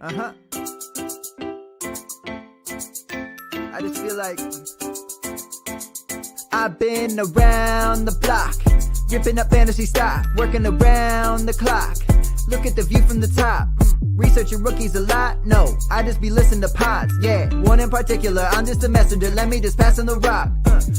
Uh-huh. I just feel like I've been around the block, ripping up fantasy stock, working around the clock. Look at the view from the top. Researching rookies a lot? No, I just be listening to pods. Yeah, one in particular, I'm just a messenger. Let me just pass on the rock.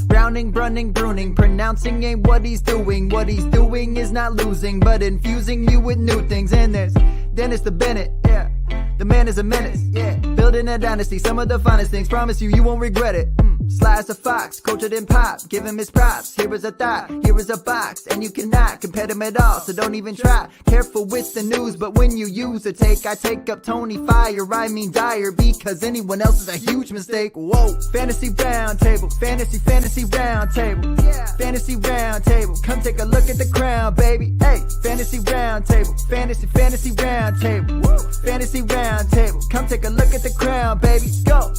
Browning, brunning, pruning, pronouncing ain't what he's doing. What he's doing is not losing, but infusing you with new things. And there's Dennis the Bennett, yeah. The man is a menace, yeah. Building a dynasty, some of the finest things. Promise you, you won't regret it. Sly as a fox, cultured in pop. Give him his props. Here is a thought, here is a box, and you cannot compare them at all. So don't even try. Careful with the news, but when you use a take, I take up Tony Fire. I mean Dyer, because anyone else is a huge mistake. Whoa, fantasy round table, fantasy round table, yeah. Fantasy round table. Come take a look at the crown, baby. Hey, fantasy round table, fantasy round table, woo. Fantasy round table. Come take a look at the crown, baby. Go.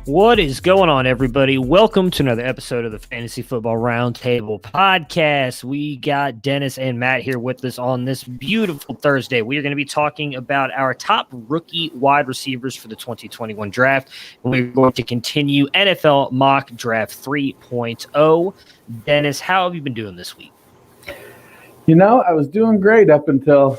What is going on, everybody? Welcome to another episode of the Fantasy Football Roundtable podcast. We got Dennis and Matt here with us on this beautiful Thursday. We are going to be talking about our top rookie wide receivers for the 2021 draft. And we're going to continue NFL Mock Draft 3.0. Dennis, how have you been doing this week? You know, I was doing great up until,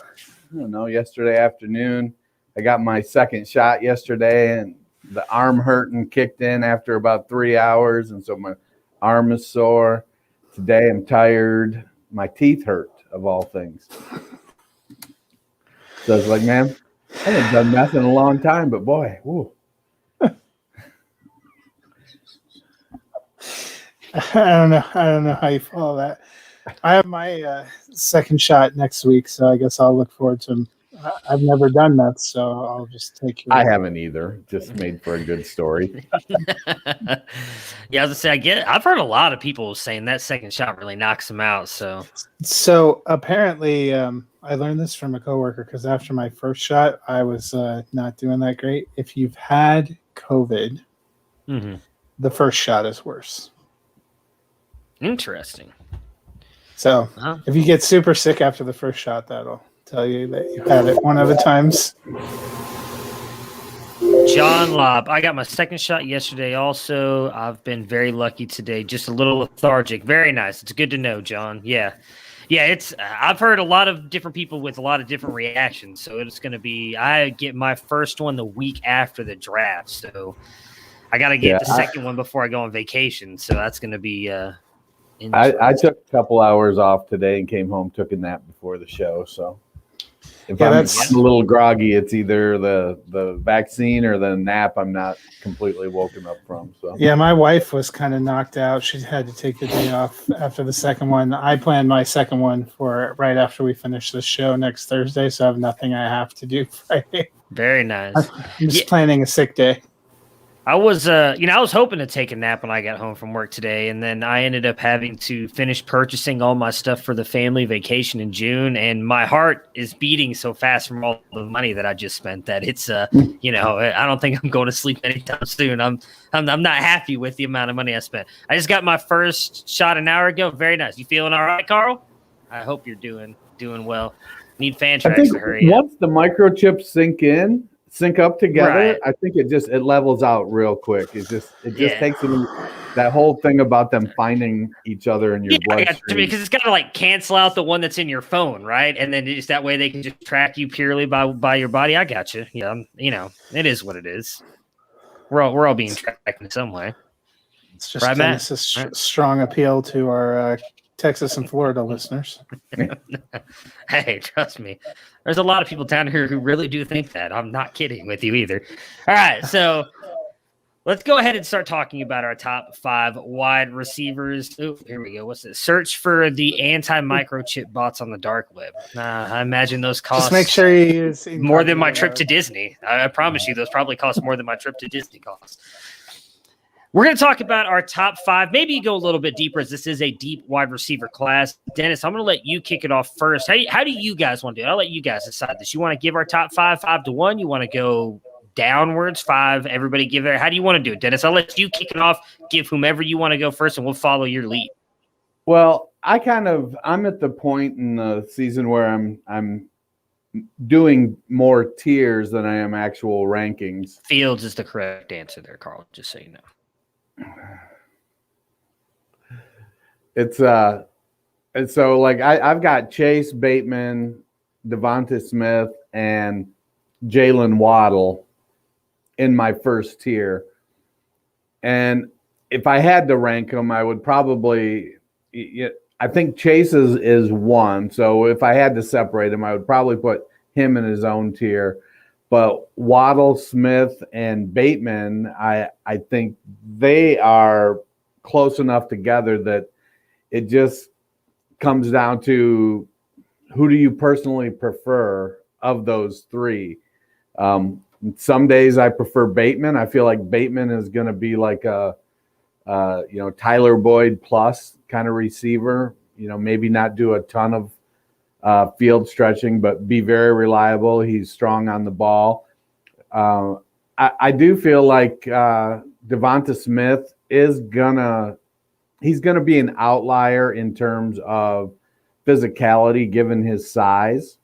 yesterday afternoon. I got my second shot yesterday, and the arm hurting kicked in after about 3 hours, and so my arm is sore. Today I'm tired. My teeth hurt, of all things. So I was like, man, I haven't done meth in a long time, but boy, woo. I don't know how you follow that. I have my second shot next week, so I guess I'll look forward to. I've never done that, so I'll just take your. I haven't either. Just made for a good story. Yeah, I was gonna say, I've heard a lot of people saying that second shot really knocks them out. So apparently, I learned this from a coworker because after my first shot, I was not doing that great. If you've had COVID, the first shot is worse. Interesting. So if you get super sick after the first shot, that'll tell you that you had it one of the times. John Lobb, I got my second shot yesterday also. I've been very lucky today, just a little lethargic. Very nice. It's good to know, John. Yeah, it's I've heard a lot of different people with a lot of different reactions, so it's going to be I get my first one the week after the draft, so I got to get the second one before I go on vacation, so that's going to be I took a couple hours off today and came home, took a nap before the show, so if I'm a little groggy, it's either the vaccine or the nap I'm not completely woken up from. So yeah, my wife was kind of knocked out. She had to take the day off after the second one. I planned my second one for right after we finish the show next Thursday, so I have nothing I have to do Friday. Very nice. I'm just planning a sick day. I was hoping to take a nap when I got home from work today, and then I ended up having to finish purchasing all my stuff for the family vacation in June, and my heart is beating so fast from all the money that I just spent that it's, I don't think I'm going to sleep anytime soon. I'm not happy with the amount of money I spent. I just got my first shot an hour ago. Very nice. You feeling all right, Carl? I hope you're doing well. Need Fantrax to hurry up. Once the microchips sync up together, right. I think it levels out real quick. It just takes them that whole thing about them finding each other in your bloodstream. Because it's got to like cancel out the one that's in your phone, right? And then just that way they can just track you purely by your body. I got you. Yeah, it is what it is. We're all being tracked in some way. It's just a strong appeal to our Texas and Florida listeners. Hey, trust me. There's a lot of people down here who really do think that. I'm not kidding with you either. All right, so let's go ahead and start talking about our top 5 wide receivers. Oh, here we go. What's this? Search for the anti-microchip bots on the dark web. I imagine those cost. Just make sure you use more than my trip to Disney. I promise you, those probably cost more than my trip to Disney costs. We're going to talk about our top 5. Maybe go a little bit deeper as this is a deep wide receiver class. Dennis, I'm going to let you kick it off first. How do you guys want to do it? I'll let you guys decide this. You want to give our top 5 to 1? You want to go downwards 5? Everybody give it. How do you want to do it, Dennis? I'll let you kick it off. Give whomever you want to go first, and we'll follow your lead. Well, I'm at the point in the season where I'm doing more tiers than I am actual rankings. Fields is the correct answer there, Carl, just so you know. It's and so like I've got Chase, Bateman, Devonta Smith, and Jalen Waddle in my first tier. And if I had to rank them, I would probably, I think Chase is one. So if I had to separate him, I would probably put him in his own tier. But Waddle, Smith, and Bateman, I think they are close enough together that it just comes down to who do you personally prefer of those three. Some days I prefer Bateman. I feel like Bateman is going to be like a Tyler Boyd plus kind of receiver. Maybe not do a ton of field stretching, but be very reliable. He's strong on the ball. I do feel like Devonta Smith is he's gonna be an outlier in terms of physicality, given his size.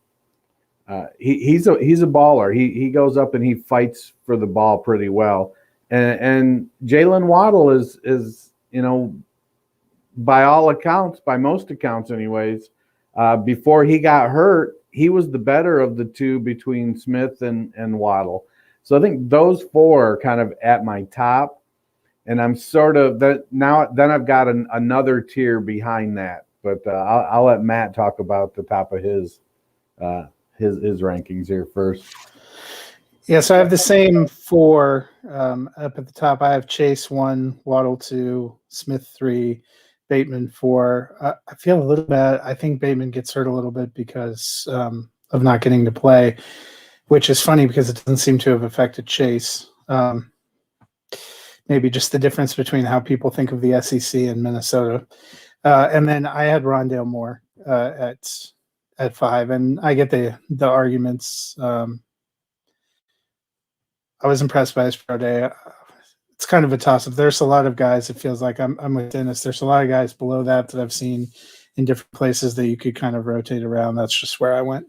He's a baller. He goes up and he fights for the ball pretty well. And Jalen Waddle is by all accounts, by most accounts anyways, before he got hurt, he was the better of the two between Smith and Waddle. So I think those four are kind of at my top. And I'm sort of that now. Then I've got another tier behind that, but I'll let Matt talk about the top of his rankings here first. Yeah, so I have the same four up at the top. I have Chase 1, Waddle 2, Smith 3, Bateman 4. I feel a little bad. I think Bateman gets hurt a little bit because of not getting to play, which is funny because it doesn't seem to have affected Chase. Maybe just the difference between how people think of the SEC and Minnesota. And then I had Rondale Moore at 5, and I get the arguments. I was impressed by his pro day. It's kind of a toss-up. There's a lot of guys. It feels like I'm with Dennis. There's a lot of guys below that I've seen in different places that you could kind of rotate around. That's just where I went.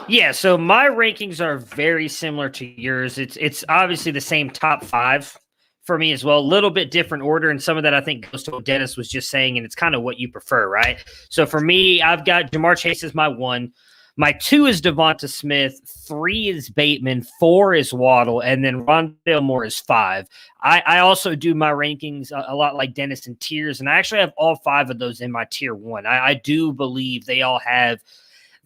Yeah, so my rankings are very similar to yours. It's obviously the same top 5 for me as well. A little bit different order, and some of that I think goes to what Dennis was just saying, and it's kind of what you prefer, right? So for me, I've got Jamar Chase as my 1. My 2 is Devonta Smith. 3 is Bateman. 4 is Waddle, and then Rondale Moore is 5. I also do my rankings a lot like Dennis in tiers, and I actually have all 5 of those in my tier 1. I do believe they all have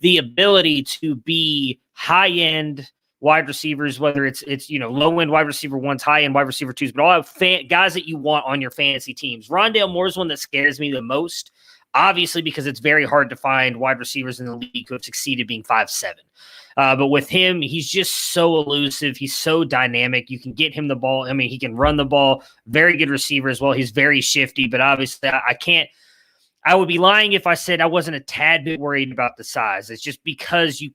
the ability to be high-end wide receivers, whether it's low-end wide receiver 1s, high-end wide receiver 2s, but all have guys that you want on your fantasy teams. Rondale Moore is one that scares me the most, obviously because it's very hard to find wide receivers in the league who have succeeded being 5'7". But with him, he's just so elusive. He's so dynamic. You can get him the ball. I mean, he can run the ball. Very good receiver as well. He's very shifty, but obviously I would be lying if I said I wasn't a tad bit worried about the size. It's just because you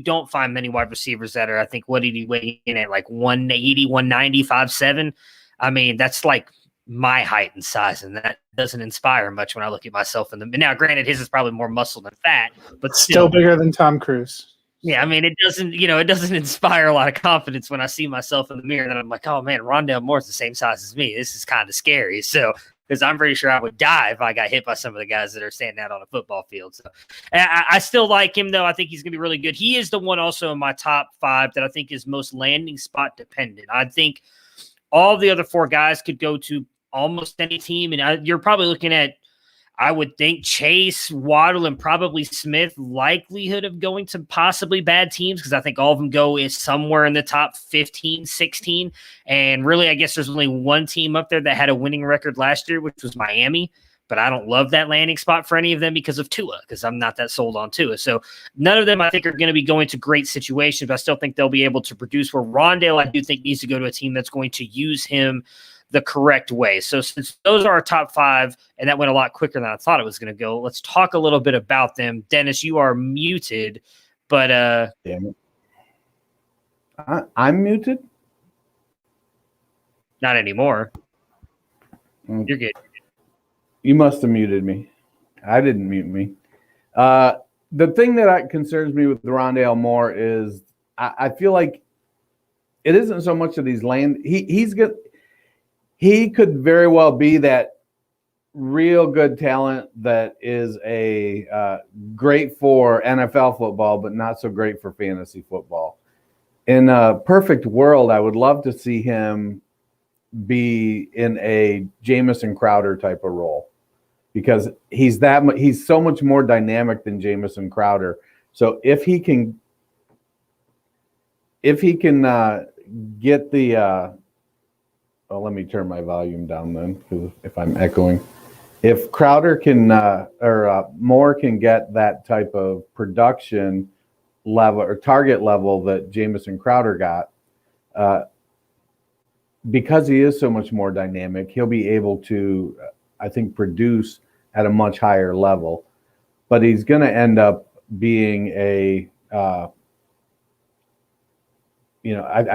don't find many wide receivers that are, I think, what did he weigh in at, like 180, 190, 5'7"? I mean, that's like my height and size, and that doesn't inspire much when I look at myself in the. Now, granted, his is probably more muscle than fat, but still bigger than Tom Cruise. Yeah, I mean, it doesn't inspire a lot of confidence when I see myself in the mirror. And I'm like, oh man, Rondale Moore's the same size as me. This is kind of scary. So, because I'm pretty sure I would die if I got hit by some of the guys that are standing out on a football field. So, I still like him though. I think he's going to be really good. He is the one also in my top 5 that I think is most landing spot dependent. I think all the other 4 guys could go to almost any team, and you're probably looking at, I would think, Chase, Waddle, and probably Smith likelihood of going to possibly bad teams, because I think all of them go is somewhere in the top 15, 16. And really, I guess there's only one team up there that had a winning record last year, which was Miami. But I don't love that landing spot for any of them because of Tua, because I'm not that sold on Tua. So none of them, I think, are going to be going to great situations, but I still think they'll be able to produce. Where Rondale, I do think, needs to go to a team that's going to use him the correct way. So since those are our top 5, and that went a lot quicker than I thought it was going to go, let's talk a little bit about them. Dennis, you are muted, but damn it. I'm muted? Not anymore. You're good. You must have muted me. I didn't mute me. The thing that concerns me with Rondale Moore is I feel like it isn't so much that he's land. He's good. He could very well be that real good talent that is a great for NFL football, but not so great for fantasy football. In a perfect world, I would love to see him be in a Jamison Crowder type of role, because he's so much more dynamic than Jamison Crowder. So if he can get the let me turn my volume down then, because if I'm echoing. If Crowder can or Moore can get that type of production level or target level that Jamison Crowder got, because he is so much more dynamic, he'll be able to, I think, produce at a much higher level. But he's going to end up being I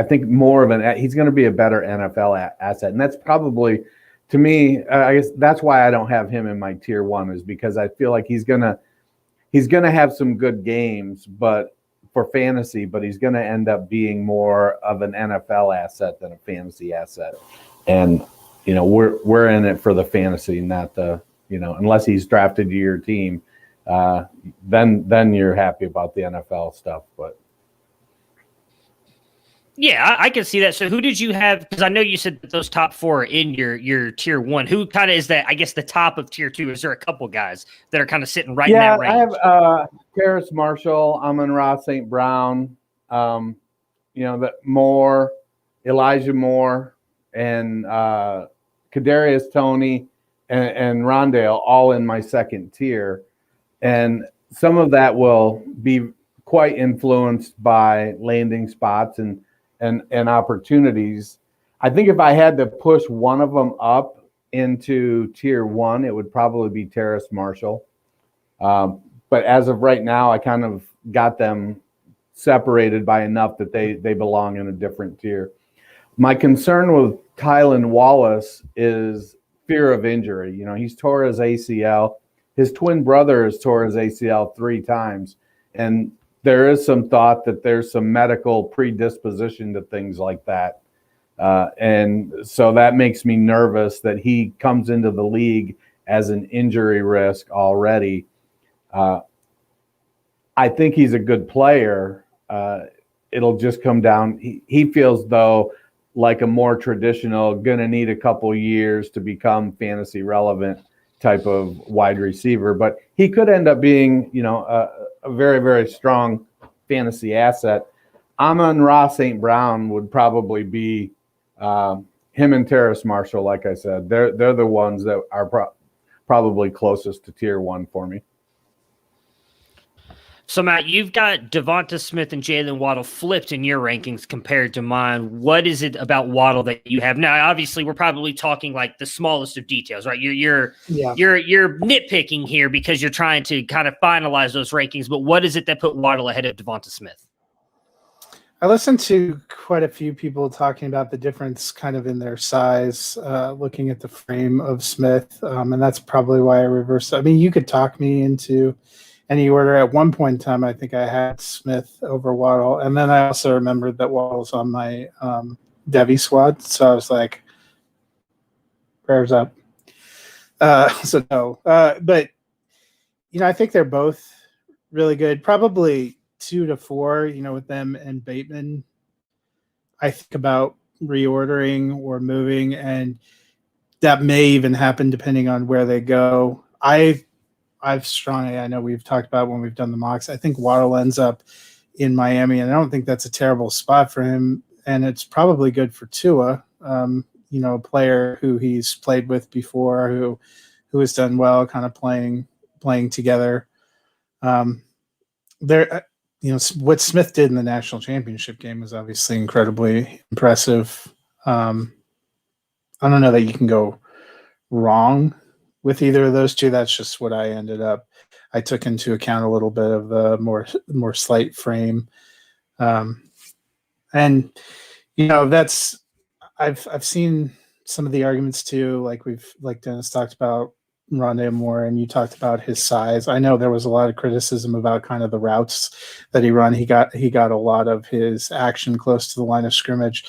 think more of he's going to be a better NFL asset. And that's probably, to me, I guess that's why I don't have him in my tier 1, is because I feel like he's gonna have some good games, but for fantasy, but he's gonna end up being more of an NFL asset than a fantasy asset. And we're in it for the fantasy, not the unless he's drafted to your team, then you're happy about the NFL stuff, but. Yeah, I can see that. So who did you have? Because I know you said that those top 4 are in your tier 1. Who kind of is that, I guess, the top of tier 2? Is there a couple guys that are kind of sitting right in that range? Yeah, I have Terrace Marshall, Amon-Ra St. Brown, that Moore, Elijah Moore, and Kadarius Toney and Rondale all in my second tier. And some of that will be quite influenced by landing spots and opportunities. I think if I had to push one of them up into tier 1, it would probably be Terrace Marshall. But as of right now, I kind of got them separated by enough that they belong in a different tier. My concern with Tylan Wallace is fear of injury. He's tore his ACL. His twin brother has tore his ACL 3 times. And there is some thought that there's some medical predisposition to things like that. And so that makes me nervous that he comes into the league as an injury risk already. I think he's a good player. It'll just come down. He feels, though, like a more traditional, going to need a couple years to become fantasy relevant type of wide receiver. But he could end up being, a very, very strong fantasy asset. Amon-Ra St. Brown would probably be him and Terrace Marshall. Like I said, they're the ones that are probably closest to tier 1 for me. So, Matt, you've got Devonta Smith and Jalen Waddle flipped in your rankings compared to mine. What is it about Waddle that you have? Now, obviously, we're probably talking like the smallest of details, right? You're nitpicking here because you're trying to kind of finalize those rankings. But what is it that put Waddle ahead of Devonta Smith? I listened to quite a few people talking about the difference kind of in their size, looking at the frame of Smith. And that's probably why I reversed. I mean, you could talk me into any order. At one point in time, I think I had Smith over Waddle. And then I also remembered that Waddle's on my Devy squad. So I was like, prayers up. So no. But, I think they're both really good. Probably 2 to 4, with them and Bateman. I think about reordering or moving, and that may even happen depending on where they go. I've strongly, I know we've talked about when we've done the mocks, I think Waddle ends up in Miami, and I don't think that's a terrible spot for him. And it's probably good for Tua, a player who he's played with before, who has done well, kind of playing together. What Smith did in the national championship game was obviously incredibly impressive. I don't know that you can go wrong with either of those two. That's just what I took into account a little bit of the more slight frame. And that's, I've seen some of the arguments too, like Dennis talked about, Rondé Moore, and you talked about his size. I know there was a lot of criticism about kind of the routes that he run. He got a lot of his action close to the line of scrimmage.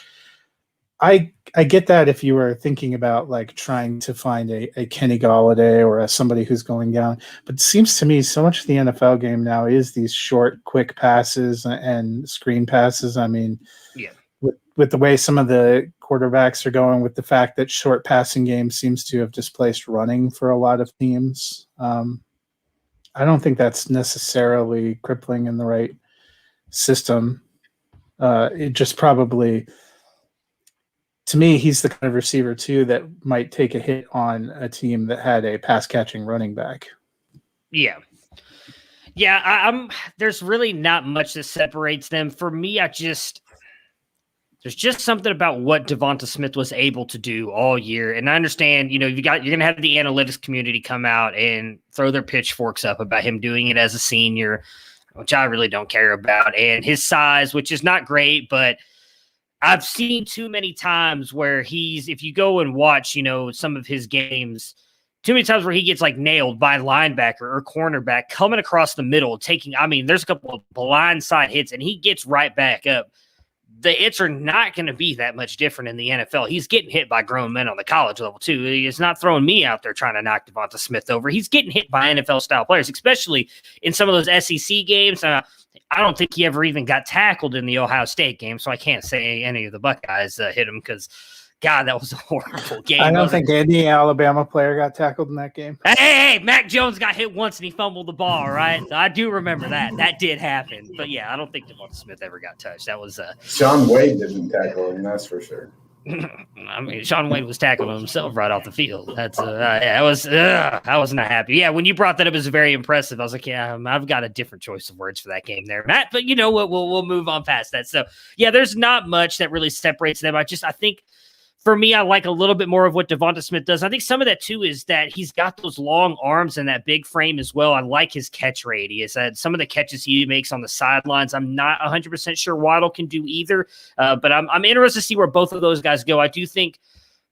I get that if you were thinking about like trying to find a Kenny Golladay or somebody who's going down, but it seems to me so much of the NFL game now is these short, quick passes and screen passes. I mean, yeah. With the way some of the quarterbacks are going, with the fact that short passing game seems to have displaced running for a lot of teams, I don't think that's necessarily crippling in the right system. It just probably, to me, he's the kind of receiver too that might take a hit on a team that had a pass catching running back. Yeah. Yeah, I'm there's really not much that separates them. For me, there's just something about what Devonta Smith was able to do all year. And I understand, you're going to have the analytics community come out and throw their pitchforks up about him doing it as a senior, which I really don't care about. And his size, which is not great, but I've seen too many times where if you go and watch, some of his games, too many times where he gets like nailed by a linebacker or cornerback coming across the middle, there's a couple of blindside hits and he gets right back up. The hits are not going to be that much different in the NFL. He's getting hit by grown men on the college level, too. He's not throwing me out there trying to knock Devonta Smith over. He's getting hit by NFL-style players, especially in some of those SEC games. I don't think he ever even got tackled in the Ohio State game, so I can't say any of the Buckeyes hit him because, God, that was a horrible game. I don't think any Alabama player got tackled in that game. Hey, Mac Jones got hit once and he fumbled the ball, right? So I do remember that. That did happen. But, yeah, I don't think Devonta Smith ever got touched. That was Shaun Wade didn't tackle him, that's for sure. I mean, Shaun Wade was tackling himself right off the field. That's I was not happy. Yeah, when you brought that up, it was very impressive. I was like, yeah, I've got a different choice of words for that game there, Matt. But you know what? We'll move on past that. So, yeah, there's not much that really separates them. I think for me, I like a little bit more of what Devonta Smith does. I think some of that, too, is that he's got those long arms and that big frame as well. I like his catch radius. Some of the catches he makes on the sidelines, I'm not 100% sure Waddle can do either. But I'm interested to see where both of those guys go. I do think,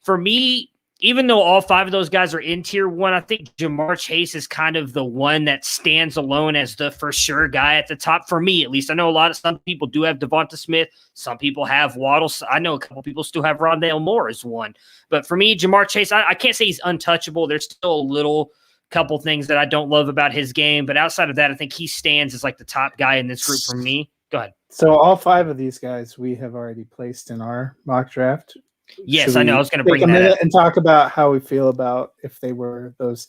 for me, even though all five of those guys are in tier one, I think Ja'Marr Chase is kind of the one that stands alone as the for sure guy at the top for me, at least. I know some people do have Devonta Smith. Some people have Waddle. I know a couple people still have Rondale Moore as one. But for me, Ja'Marr Chase, I can't say he's untouchable. There's still a couple things that I don't love about his game. But outside of that, I think he stands as like the top guy in this group for me. Go ahead. So all five of these guys we have already placed in our mock draft. Yes, I know. I was going to bring that up and talk about how we feel about if they were those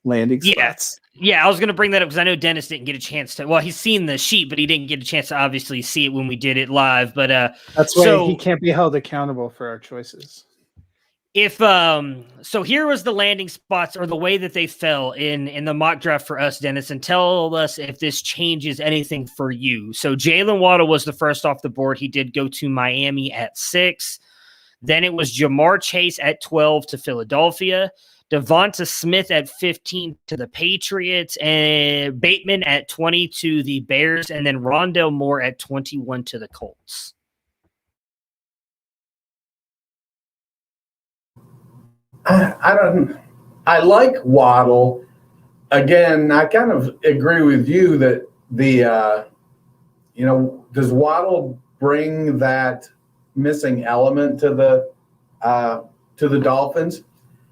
landing spots. Yeah, I was going to bring that up because I know Dennis didn't get a chance to. Well, he's seen the sheet, but he didn't get a chance to obviously see it when we did it live. But that's why he can't be held accountable for our choices. So here was the landing spots or the way that they fell in the mock draft for us, Dennis, and tell us if this changes anything for you. So Jalen Waddle was the first off the board. He did go to Miami at 6. Then it was Ja'Marr Chase at 12 to Philadelphia, Devonta Smith at 15 to the Patriots, and Bateman at 20 to the Bears, and then Rondale Moore at 21 to the Colts. I like Waddle. Again, I kind of agree with you that does Waddle bring that missing element to the Dolphins?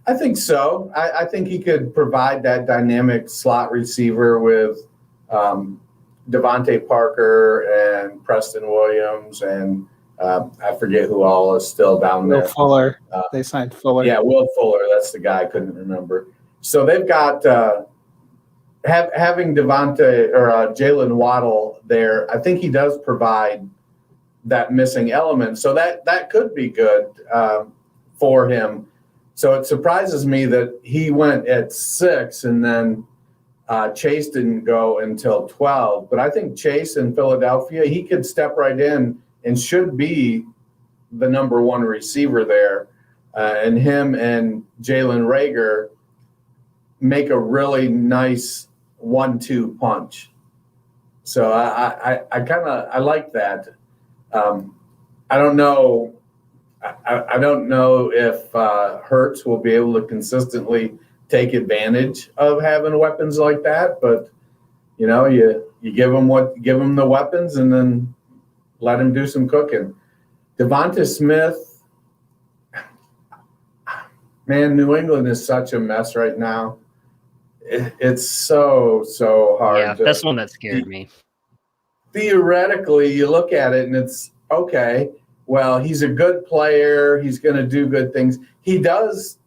I think so. I think he could provide that dynamic slot receiver with Devontae Parker and Preston Williams and I forget who all is still down there. Will Fuller. They signed Fuller. Yeah, Will Fuller. That's the guy I couldn't remember. So they've got having Devontae or Jalen Waddle there. I think he does provide that missing element. So that could be good for him. So it surprises me that he went at 6 and then Chase didn't go until 12. But I think Chase in Philadelphia, he could step right in and should be the number one receiver there. And him and Jalen Reagor make a really nice 1-2 punch. So I like that. I don't know. I don't know if Hurts will be able to consistently take advantage of having weapons like that. But you give them the weapons and then let them do some cooking. Devonta Smith, man, New England is such a mess right now. It's so hard. Yeah, that's one that scared me. Theoretically, you look at it and it's okay. Well, he's a good player. He's going to do good things. He does.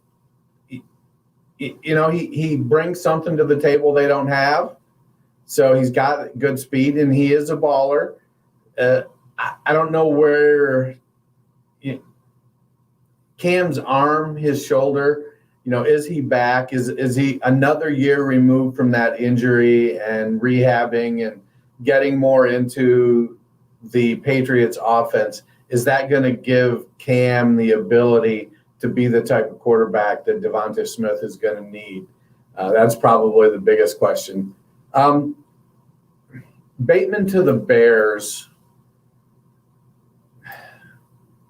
He brings something to the table they don't have. So he's got good speed and he is a baller. I don't know where Cam's arm, his shoulder, is he back? Is he another year removed from that injury and rehabbing and getting more into the Patriots offense? Is that going to give Cam the ability to be the type of quarterback that Devonta Smith is going to need? That's probably the biggest question. Bateman to the Bears.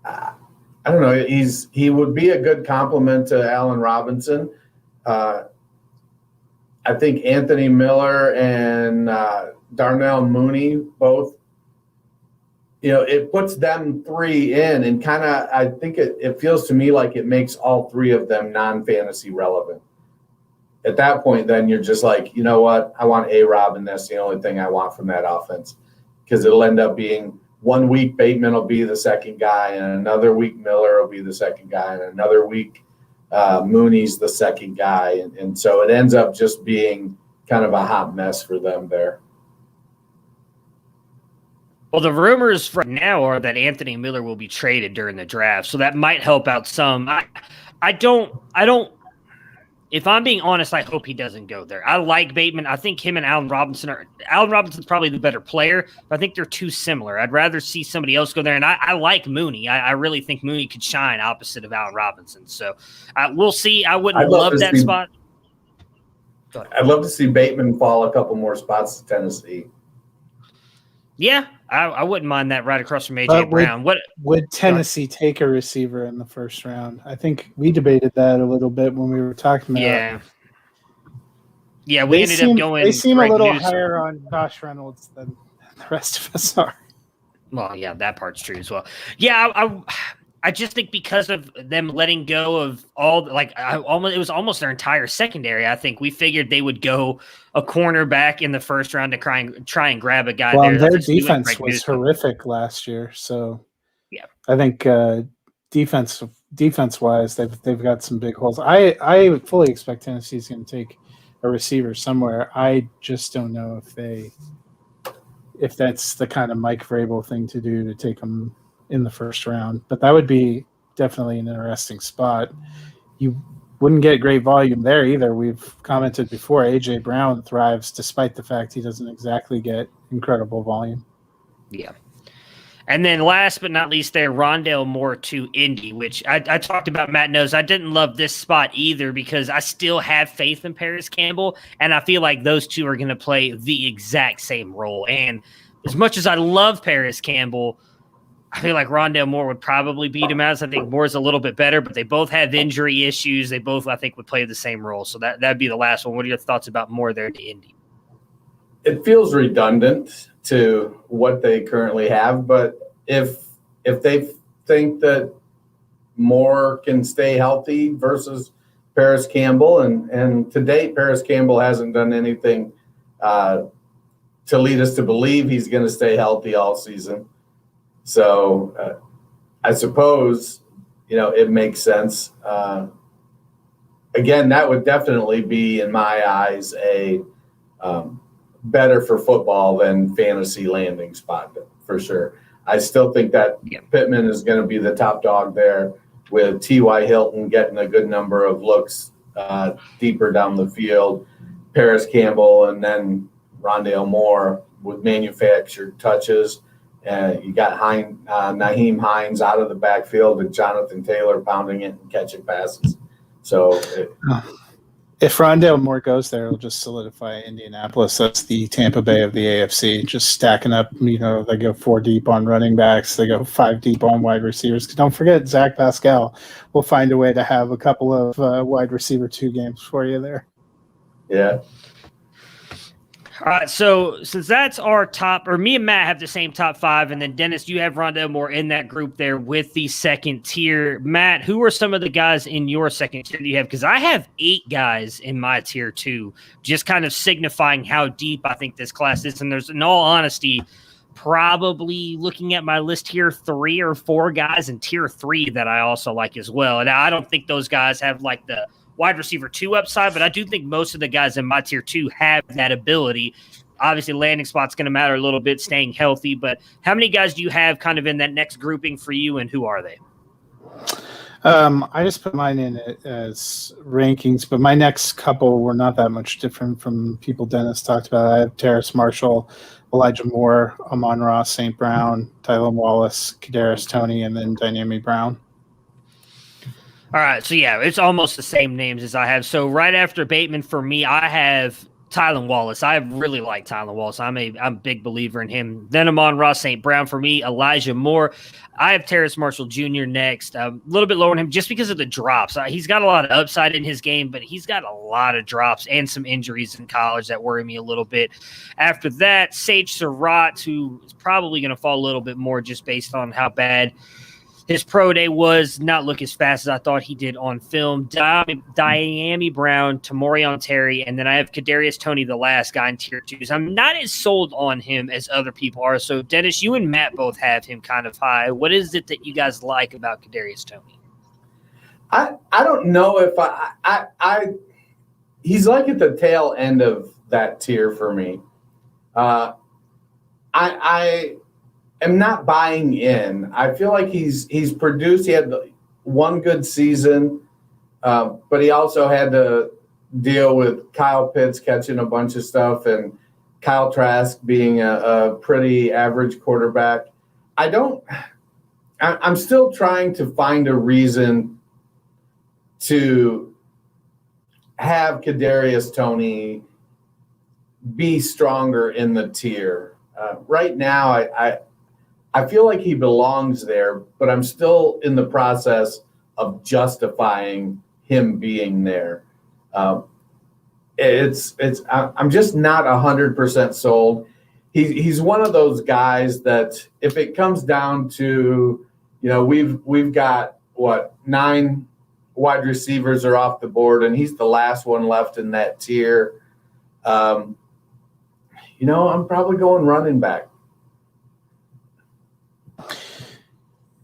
I don't know. He would be a good complement to Allen Robinson. I think Anthony Miller and Darnell Mooney both, it puts them three in and kind of, I think it feels to me like it makes all three of them non-fantasy relevant. At that point, then you're just like, you know what? I want A-Rob, and that's the only thing I want from that offense, because it'll end up being 1 week Bateman will be the second guy, and another week Miller will be the second guy, and another week Mooney's the second guy. And so it ends up just being kind of a hot mess for them there. Well, the rumors right now are that Anthony Miller will be traded during the draft, so that might help out some. I don't. If I'm being honest, I hope he doesn't go there. I like Bateman. I think him and Allen Robinson's probably the better player, but I think they're too similar. I'd rather see somebody else go there. And I like Mooney. I really think Mooney could shine opposite of Allen Robinson. So we'll see. I wouldn't love that spot. I'd love to see Bateman fall a couple more spots to Tennessee. Yeah, I wouldn't mind that right across from A.J. Brown. Would Tennessee take a receiver in the first round? I think we debated that a little bit when we were talking about Yeah, we ended up going. They seem a little higher on Josh Reynolds than the rest of us are. Well, yeah, that part's true as well. Yeah, I just think because of them letting go of all, it was almost their entire secondary. I think we figured they would go a cornerback in the first round to try and grab a guy. Well, their defense was horrific last year, so yeah, I think defense wise, they've got some big holes. I fully expect Tennessee's going to take a receiver somewhere. I just don't know if that's the kind of Mike Vrabel thing to do, to take them in the first round, but that would be definitely an interesting spot. You wouldn't get great volume there either. We've commented before, A.J. Brown thrives despite the fact he doesn't exactly get incredible volume. Yeah. And then last but not least there, Rondale Moore to Indy, which I talked about. Matt knows I didn't love this spot either because I still have faith in Paris Campbell, and I feel like those two are going to play the exact same role. And as much as I love Paris Campbell, I feel like Rondale Moore would probably beat him out. I think Moore's a little bit better, but they both have injury issues. They both, I think, would play the same role. So that'd be the last one. What are your thoughts about Moore there to Indy? It feels redundant to what they currently have, but if they think that Moore can stay healthy versus Paris Campbell, and to date, Paris Campbell hasn't done anything to lead us to believe he's going to stay healthy all season. So I suppose, it makes sense. Again, that would definitely be, in my eyes, a better for football than fantasy landing spot for sure. I still think that Pittman is going to be the top dog there, with T.Y. Hilton getting a good number of looks deeper down the field, Paris Campbell, and then Rondale Moore with manufactured touches. You got Nyheim Hines out of the backfield and Jonathan Taylor pounding it and catching passes. So If Rondale Moore goes there, it'll just solidify Indianapolis. That's the Tampa Bay of the AFC, just stacking up. They go 4 deep on running backs. They go 5 deep on wide receivers. Don't forget, Zach Pascal will find a way to have a couple of wide receiver 2 games for you there. Yeah. All right, so since that's our top, or me and Matt have the same top 5, and then Dennis, you have Rondale Moore in that group there with the second tier. Matt, who are some of the guys in your second tier that you have? Because I have 8 guys in my tier 2, just kind of signifying how deep I think this class is. And there's, in all honesty, probably looking at my list here, 3 or 4 guys in tier 3 that I also like as well. And I don't think those guys have like the wide receiver 2 upside, but I do think most of the guys in my tier 2 have that ability. Obviously, landing spot's going to matter a little bit, staying healthy, but how many guys do you have kind of in that next grouping for you, and who are they? I just put mine in as rankings, but my next couple were not that much different from people Dennis talked about. I have Terrace Marshall, Elijah Moore, Amon-Ra St. Brown, Tylan Wallace, Kadarius Toney, and then Dynami Brown. All right, so yeah, it's almost the same names as I have. So right after Bateman, for me, I have Tylan Wallace. I really like Tylan Wallace. I'm a big believer in him. Then Amon-Ra St. Brown for me, Elijah Moore. I have Terrace Marshall Jr. next, a little bit lower than him just because of the drops. He's got a lot of upside in his game, but he's got a lot of drops and some injuries in college that worry me a little bit. After that, Sage Surratt, who is probably going to fall a little bit more just based on how bad his pro day was, not look as fast as I thought he did on film. Dynami Brown, Tamorrion Terry, and then I have Kadarius Toney, the last guy in tier 2. So I'm not as sold on him as other people are. So Dennis, you and Matt both have him kind of high. What is it that you guys like about Kadarius Toney? I don't know if I he's like at the tail end of that tier for me. I am not buying in. I feel like he's produced. He had one good season, but he also had to deal with Kyle Pitts catching a bunch of stuff and Kyle Trask being a pretty average quarterback. I'm still trying to find a reason to have Kadarius Toney be stronger in the tier. Right now, I feel like he belongs there, but I'm still in the process of justifying him being there. I'm just not 100% sold. He's one of those guys that if it comes down to, we've got 9 wide receivers are off the board, and he's the last one left in that tier. I'm probably going running back.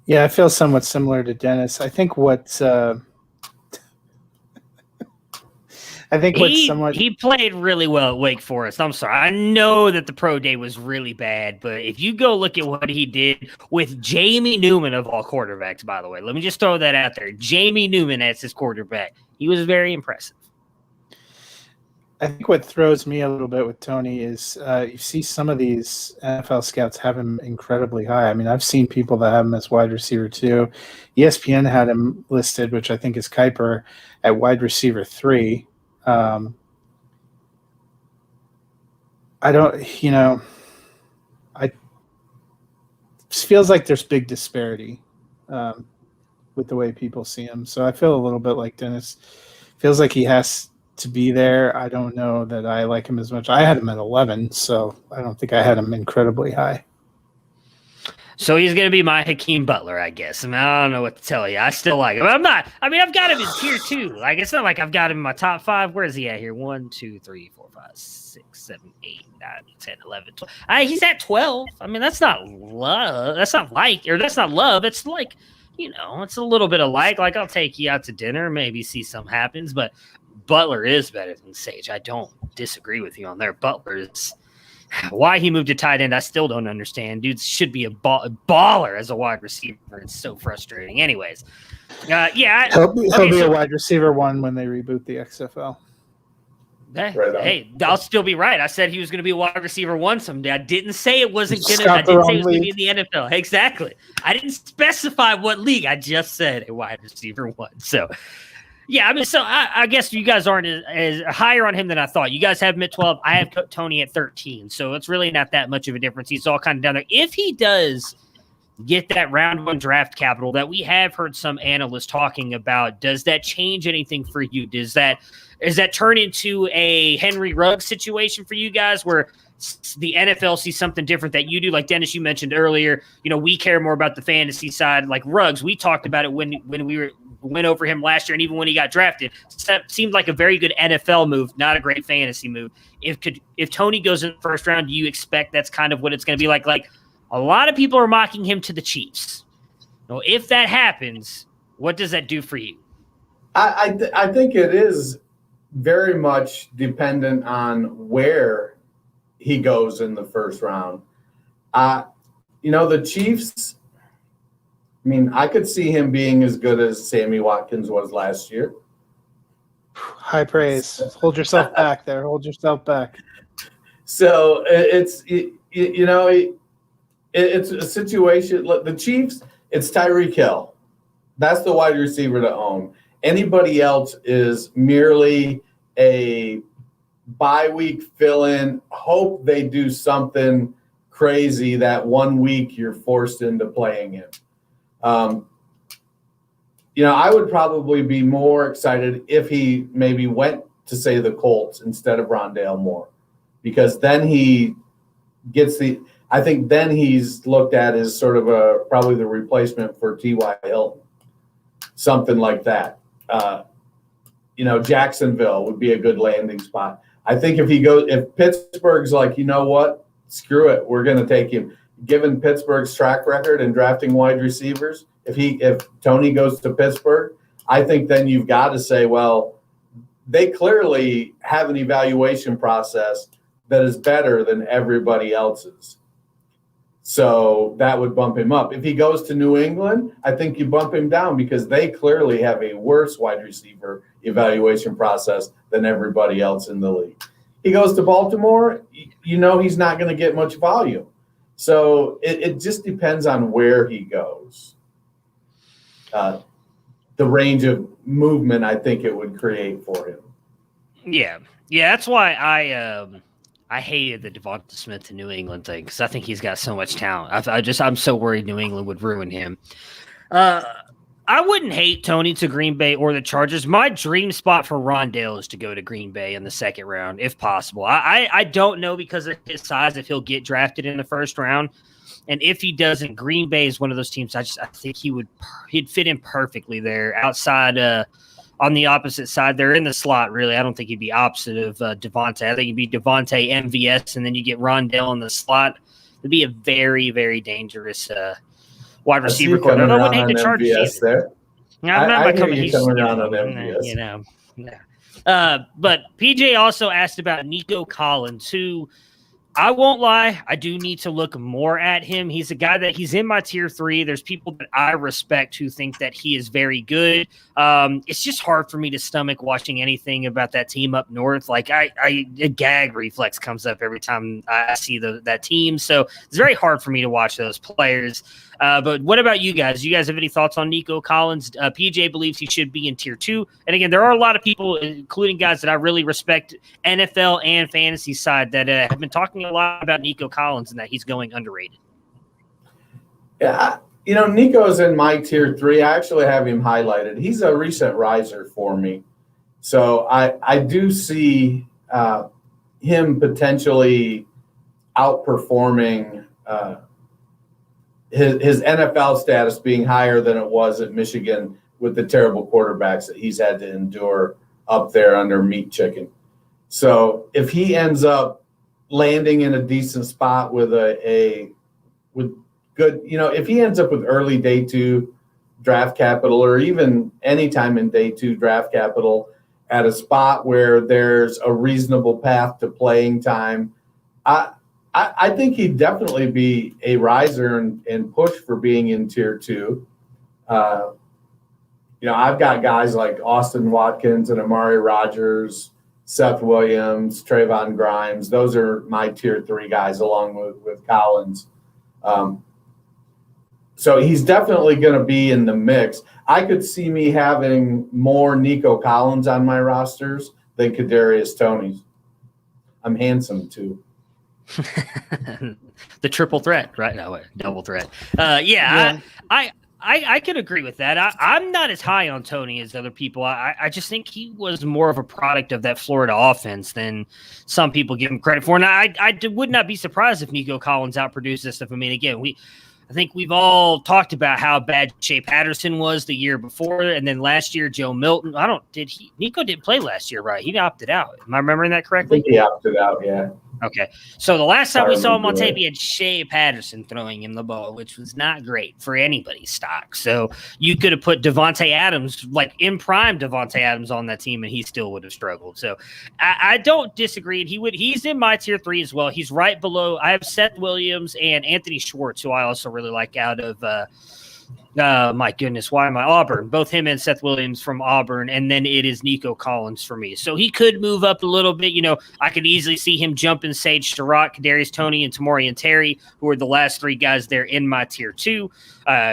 Yeah, I feel somewhat similar to Dennis. I think he played really well at Wake Forest. I'm sorry. I know that the pro day was really bad, but if you go look at what he did with Jamie Newman of all quarterbacks, by the way, let me just throw that out there. Jamie Newman as his quarterback. He was very impressive. I think what throws me a little bit with Toney is you see some of these NFL scouts have him incredibly high. I mean, I've seen people that have him as wide receiver 2. ESPN had him listed, which I think is Kuiper, at wide receiver 3. It feels like there's big disparity with the way people see him. So I feel a little bit like Dennis. Feels like he has to be there. I don't know that I like him as much. I had him at 11, so I don't think I had him incredibly high. So he's going to be my Hakeem Butler, I guess. I don't know what to tell you. I still like him. I've got him in tier 2. Like, it's not like I've got him in my top 5. Where is he at here? 1, 2, 3, 4, 5, 6, 7, 8, 9, 10, 11, 12. He's at 12. I mean, that's not love. That's not love. It's like, it's a little bit of like I'll take you out to dinner, maybe see something happens, but Butler is better than Sage. I don't disagree with you on there. Butler is why he moved to tight end. I still don't understand. Dude should be a baller as a wide receiver. It's so frustrating. Anyways, he'll be a wide receiver 1 when they reboot the XFL. Hey, I'll still be right. I said he was going to be a wide receiver 1 someday. I didn't say it wasn't going to. I didn't say it was going to be in the NFL. Exactly. I didn't specify what league. I just said a wide receiver 1. So. Yeah, I mean, so I guess you guys aren't as higher on him than I thought. You guys have him at 12. I have Tony at 13. So it's really not that much of a difference. He's all kind of down there. If he does get that round one draft capital that we have heard some analysts talking about, does that change anything for you? Does that turn into a Henry Ruggs situation for you guys where the NFL sees something different that you do? Like Dennis, you mentioned earlier, we care more about the fantasy side. Like Ruggs, we talked about it when we went over him last year, and even when he got drafted, seemed like a very good NFL move, not a great fantasy move. If Tony goes in the first round, do you expect that's kind of what it's going to be like? Like a lot of people are mocking him to the Chiefs. So if that happens, what does that do for you? I think it is very much dependent on where he goes in the first round. The Chiefs, I mean, I could see him being as good as Sammy Watkins was last year. High praise. Hold yourself back there. Hold yourself back. So it's a situation. Look, the Chiefs, it's Tyreek Hill. That's the wide receiver to own. Anybody else is merely a bye-week fill-in. Hope they do something crazy that 1 week you're forced into playing him. I would probably be more excited if he maybe went to, say, the Colts instead of Rondale Moore, because then he gets I think then he's looked at as sort of probably the replacement for T.Y. Hilton, something like that. Jacksonville would be a good landing spot. I think if Pittsburgh's like, you know what, screw it, we're going to take him. Given Pittsburgh's track record in drafting wide receivers, if Tony goes to Pittsburgh, I think then you've got to say, well, they clearly have an evaluation process that is better than everybody else's. So that would bump him up. If he goes to New England, I think you bump him down because they clearly have a worse wide receiver evaluation process than everybody else in the league. He goes to Baltimore, he's not going to get much volume. So it just depends on where he goes. The range of movement I think it would create for him. Yeah, that's why I hated the Devonta Smith to New England thing because I think he's got so much talent. I'm so worried New England would ruin him. I wouldn't hate Tony to Green Bay or the Chargers. My dream spot for Rondale is to go to Green Bay in the second round, if possible. I don't know because of his size if he'll get drafted in the first round. And if he doesn't, Green Bay is one of those teams I think he'd fit in perfectly there outside on the opposite side. They're in the slot, really. I don't think he'd be opposite of Devontae. I think he'd be Devontae MVS, and then you get Rondale in the slot. It'd be a very, very dangerous wide receiver corner. I wouldn't hate the Chargers either. I'm not coming around on MVS. But PJ also asked about Nico Collins, who I won't lie, I do need to look more at him. He's a guy that he's in my tier 3. There's people that I respect who think that he is very good. It's just hard for me to stomach watching anything about that team up north. Like a gag reflex comes up every time I see that team. So it's very hard for me to watch those players. But what about you guys? Do you guys have any thoughts on Nico Collins? PJ believes he should be in tier 2. And again, there are a lot of people, including guys that I really respect, NFL and fantasy side, that have been talking a lot about Nico Collins and that he's going underrated. Yeah, Nico's in my tier 3. I actually have him highlighted. He's a recent riser for me. So I do see him potentially outperforming his NFL status being higher than it was at Michigan with the terrible quarterbacks that he's had to endure up there under Meat Chicken. So if he ends up landing in a decent spot with with good, if he ends up with early day 2 draft capital or even anytime in day 2 draft capital at a spot where there's a reasonable path to playing time, I think he'd definitely be a riser and push for being in tier 2. I've got guys like Austin Watkins and Amari Rogers, Seth Williams, Trayvon Grimes. Those are my tier 3 guys along with Collins. So he's definitely going to be in the mix. I could see me having more Nico Collins on my rosters than Kadarius Toney's. I'm handsome too. The triple threat, right? No, wait, double threat. Yeah. I could agree with that. I'm not as high on Toney as other people. I just think he was more of a product of that Florida offense than some people give him credit for. And I would not be surprised if Nico Collins outproduced this stuff. I mean, again, I think we've all talked about how bad Shea Patterson was the year before, and then last year Joe Milton. Nico didn't play last year, right? He opted out. Am I remembering that correctly? I think he opted out, yeah. Okay, so the last time we saw him on tape, he had Shea Patterson throwing him the ball, which was not great for anybody's stock. So you could have put Devontae Adams, like in prime Devontae Adams, on that team, and he still would have struggled. So I don't disagree. He's in my tier 3 as well. He's right below. I have Seth Williams and Anthony Schwartz, who I also really like out of my goodness, why am I Auburn? Both him and Seth Williams from Auburn, and then it is Nico Collins for me. So he could move up a little bit. You know, I could easily see him jumping Sage Surratt, Kadarius Toney, and Tamorrion Terry, who are the last 3 guys there in my tier 2.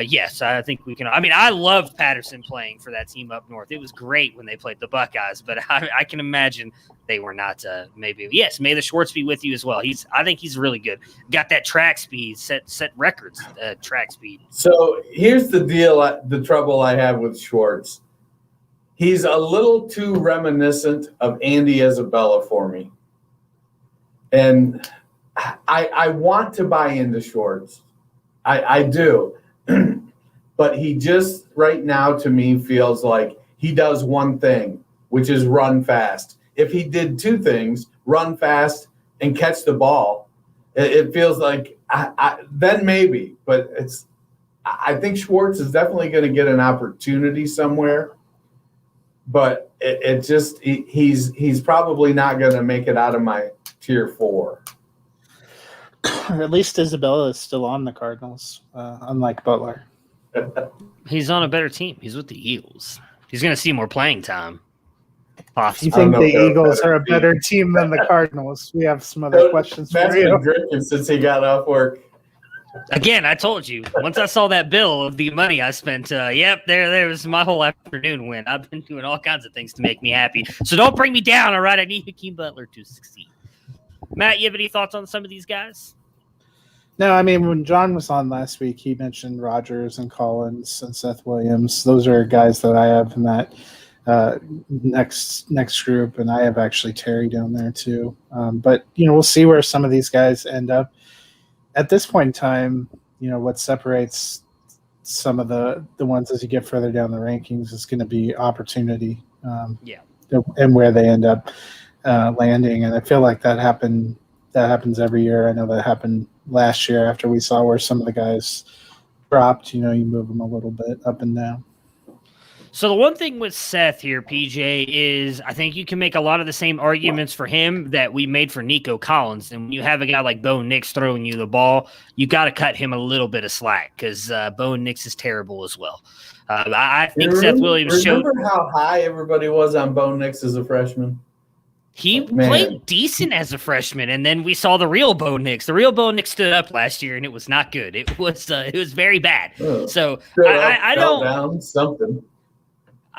Yes, I think we can. I mean, I loved Patterson playing for that team up north. It was great when they played the Buckeyes, but I can imagine they were not. Maybe yes. May the Schwartz be with you as well. I think he's really good. Got that track speed, set records. Track speed. So here's the deal. The trouble I have with Schwartz. He's a little too reminiscent of Andy Isabella for me, and I want to buy into Schwartz. I do. But he just right now to me feels like he does one thing, which is run fast. If he did 2 things, run fast and catch the ball, it feels like then maybe. But I think Schwartz is definitely going to get an opportunity somewhere. But he's probably not going to make it out of my tier 4. At least Isabella is still on the Cardinals, unlike Butler. He's on a better team. He's with the Eagles. He's going to see more playing time. You think the Eagles are a better team than the Cardinals? We have some other questions for you. Been drinking since he got off work. Again, I told you. Once I saw that bill of the money I spent, there was my whole afternoon went. I've been doing all kinds of things to make me happy. So don't bring me down, all right? I need Hakeem Butler to succeed. Matt, you have any thoughts on some of these guys? No, I mean, when John was on last week, he mentioned Rodgers and Collins and Seth Williams. Those are guys that I have in that next group, and I have actually Terry down there too. But, we'll see where some of these guys end up. At this point in time, what separates some of the ones as you get further down the rankings is going to be opportunity and where they end up landing. And I feel like that happens every year. I know that happened last year after we saw where some of the guys dropped. You move them a little bit up and down. So the one thing with Seth here, PJ, is I think you can make a lot of the same arguments for him that we made for Nico Collins. And when you have a guy like Bo Nix throwing you the ball, you got to cut him a little bit of slack because Bo Nix is terrible as well. I think Seth Williams showed. Remember how high everybody was on Bo Nix as a freshman? He played decent as a freshman, and then we saw the real Bo Nix. The real Bo Nix stood up last year, and it was not good. It was very bad. So I don't down something.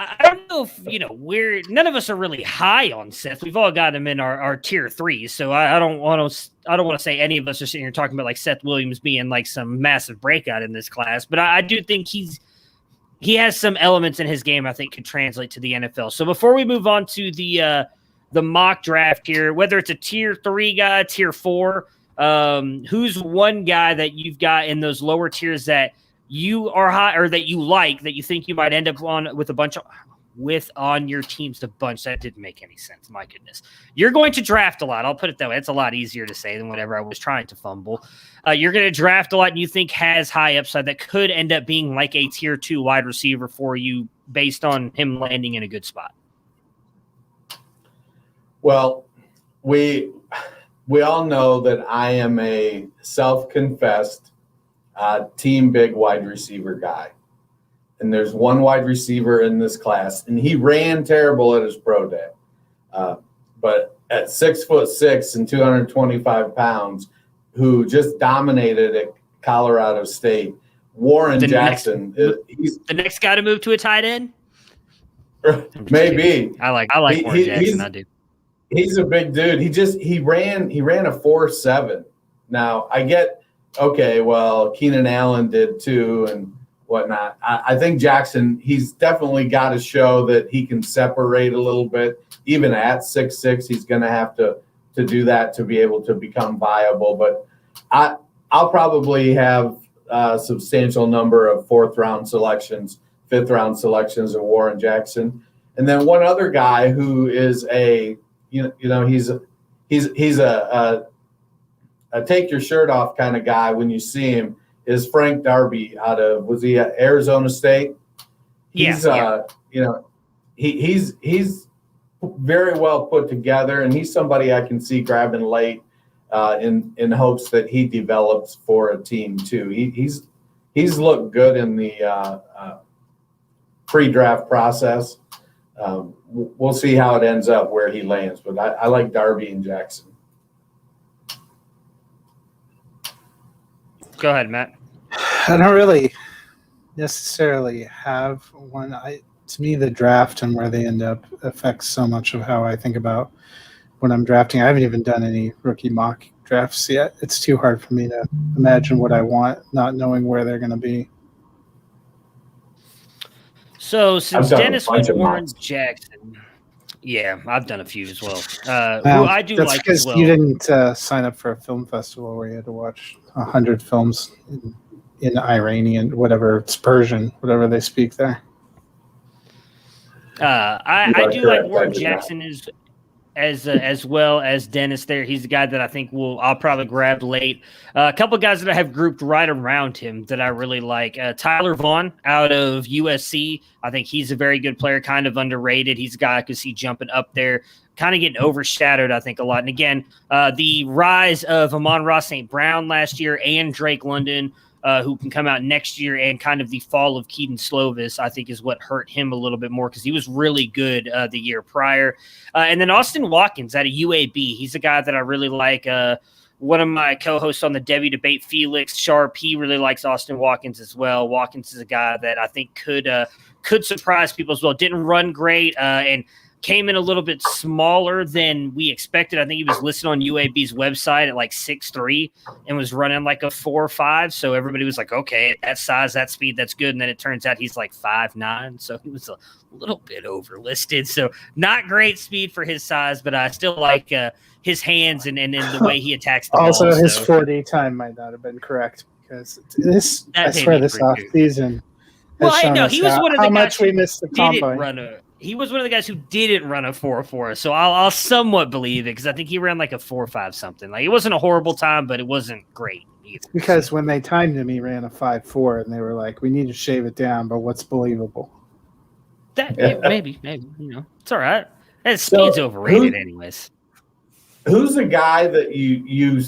I don't know if none of us are really high on Seth. We've all got him in our tier 3. So I don't want to say any of us are sitting here talking about like Seth Williams being like some massive breakout in this class, but I do think he has some elements in his game I think could translate to the NFL. So before we move on to the mock draft here, whether it's a tier 3 guy, tier 4, who's one guy that you've got in those lower tiers that you are high or that you like, that you think you might end up on your teams a bunch? That didn't make any sense. My goodness. You're going to draft a lot. I'll put it that way. It's a lot easier to say than whatever I was trying to fumble. You're going to draft a lot and you think has high upside that could end up being like a tier 2 wide receiver for you based on him landing in a good spot. Well, we all know that I am a self-confessed team big wide receiver guy. And there's one wide receiver in this class, and he ran terrible at his pro day. But at 6'6" and 225 pounds, who just dominated at Colorado State, Warren The Jackson. He's the next guy to move to a tight end. maybe. I like Warren Jackson. I do. He's a big dude. He ran a 4.7. Now I get okay. Well, Keenan Allen did too, and whatnot. I think Jackson. He's definitely got to show that he can separate a little bit. Even at 6'6", he's going to have to do that to be able to become viable. But I'll probably have a substantial number of 4th round selections, 5th round selections of Warren Jackson, and then one other guy who is he's a take your shirt off kind of guy when you see him is Frank Darby out of, was he at Arizona State? He's he's very well put together, and he's somebody I can see grabbing late in hopes that he develops for a team too. He's looked good in the pre-draft process. We'll see how it ends up where he lands, but I like Darby and Jackson. Go ahead, Matt. I don't really necessarily have one. To me, the draft and where they end up affects so much of how I think about when I'm drafting. I haven't even done any rookie mock drafts yet. It's too hard for me to imagine what I want, not knowing where they're going to be. So since Dennis went Warren Jackson, yeah, I've done a few as well. Who I do that's like because as well. you didn't sign up for a film festival where you had to watch 100 films in Iranian, whatever it's Persian, whatever they speak there. I do like Warren Jackson as well as Dennis there. He's the guy that I think I'll probably grab late. A couple of guys that I have grouped right around him that I really like. Tyler Vaughn out of USC. I think he's a very good player, kind of underrated. He's a guy I could see jumping up there, kind of getting overshadowed, I think, a lot. And again, the rise of Amon-Ra St. Brown last year and Drake London, who can come out next year, and kind of the fall of Keaton Slovis, I think, is what hurt him a little bit more because he was really good the year prior. And then Austin Watkins out of UAB. He's a guy that I really like. One of my co-hosts on the Debbie Debate, Felix Sharp, he really likes Austin Watkins as well. Watkins is a guy that I think could surprise people as well. Didn't run great and came in a little bit smaller than we expected. I think he was listed on UAB's website at like 6'3" and was running like a 4.5. So everybody was like, okay, at that size, that speed, that's good. And then it turns out he's like 5'9". So he was a little bit overlisted. So not great speed for his size, but I still like his hands and the way he attacks the also, ball. His 4D time might not have been correct because this off season. Well, I know he was one of the how guys much we missed the combine. He was one of the guys who didn't run a 4.4, so I'll somewhat believe it because I think he ran like a 4.5 something. Like it wasn't a horrible time, but it wasn't great either. Because when they timed him, he ran a 5.4, and they were like, "We need to shave it down." But what's believable? Maybe it's all right. That speed's overrated, anyways. Who's a guy that you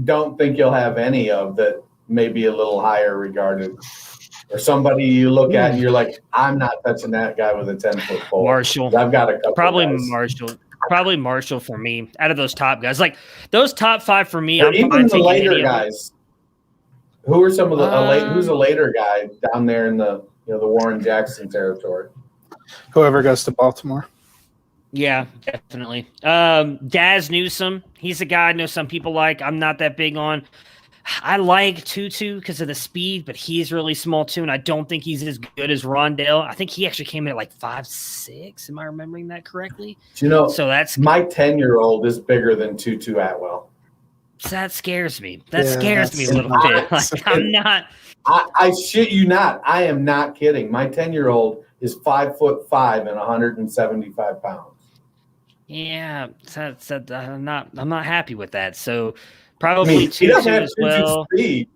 don't think you'll have any of that may be a little higher regarded? Or somebody you look at and you're like, I'm not touching that guy with a 10-foot pole. Marshall. I've got a couple. Probably guys. Marshall. Probably Marshall for me. Out of those top guys, like those top 5 for me. Or I'm even fine the taking later guys. Who are some of the who's a later guy down there in the the Warren Jackson territory? Whoever goes to Baltimore. Yeah, definitely. Daz Newsome. He's a guy I know some people like. I'm not that big on. I like Tutu because of the speed, but he's really small too, and I don't think he's as good as Rondale. I think he actually came in at like 5'6". Am I remembering that correctly? So that's my 10-year-old is bigger than Tutu Atwell. That scares me. That scares me a little bit. Like, I'm not. I shit you not. I am not kidding. My 10-year-old is 5'5" and 175 pounds. Yeah, I'm not happy with that. So. Probably Tutu as well. Speed.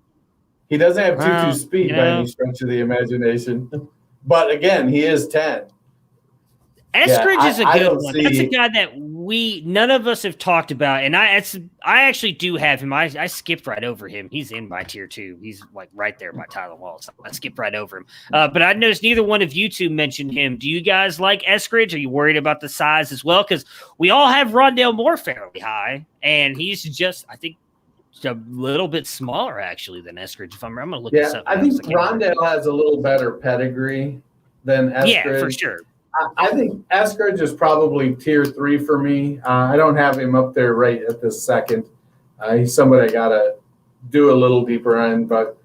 He doesn't have Tutu speed by any stretch of the imagination. But again, he is 10. Eskridge is a good one. That's a guy that none of us have talked about, and I actually do have him. I skipped right over him. He's in my tier 2. He's like right there by Tyler Wallace. I skipped right over him. But I noticed neither one of you two mentioned him. Do you guys like Eskridge? Are you worried about the size as well? Because we all have Rondale Moore fairly high, and he's just, I think, a little bit smaller actually than Eskridge. I'm going to look this up. I think Rondale has a little better pedigree than Eskridge. Yeah, for sure. I think Eskridge is probably tier 3 for me. I don't have him up there right at this second. He's somebody I got to do a little deeper on, but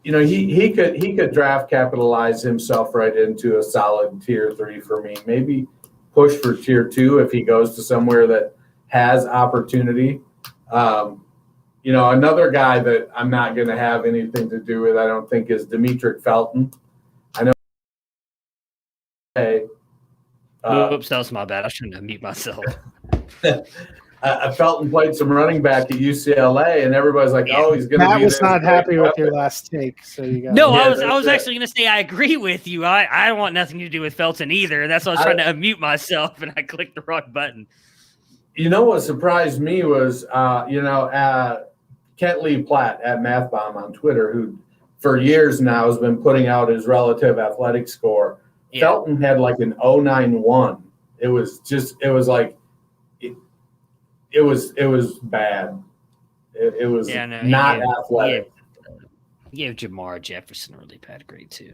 he could draft capitalize himself right into a solid tier 3 for me. Maybe push for tier 2 if he goes to somewhere that has opportunity. Another guy that I'm not going to have anything to do with, I don't think, is Demetric Felton. I know. Hey. Oops, that was my bad. I shouldn't have muted myself. Felton played some running back at UCLA, and everybody's like, "Oh, he's going to." Matt was not happy with your last take, so you got. No, I was actually going to say I agree with you. I want nothing to do with Felton either. That's why I was trying to unmute myself, and I clicked the wrong button. You know what surprised me was, Kent Lee Platt at MathBomb on Twitter, who for years now has been putting out his relative athletic score. Yeah. Felton had like an 091. It was bad. It was not athletic. He gave Jamar Jefferson a really bad grade too.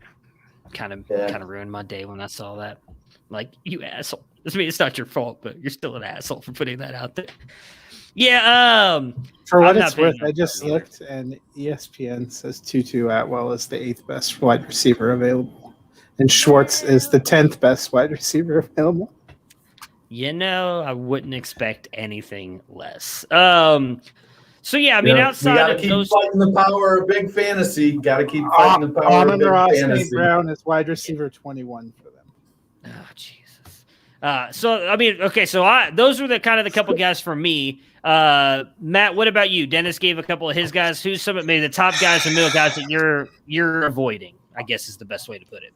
Kind of ruined my day when I saw that. Like, you asshole. I mean, it's not your fault, but you're still an asshole for putting that out there. Yeah. For what it's worth, I just looked, and ESPN says Tutu Atwell is the 8th best wide receiver available, and Schwartz is the 10th best wide receiver available. I wouldn't expect anything less. So yeah, I mean, outside of those, fighting the power of big fantasy. Got to keep fighting the power of big fantasy. St. Brown is wide receiver 21 for them. Oh Jesus. So I mean, okay, so those were the couple guys for me. Matt, what about you? Dennis gave a couple of his guys. Who's some maybe the top guys and middle guys that you're avoiding? I guess is the best way to put it.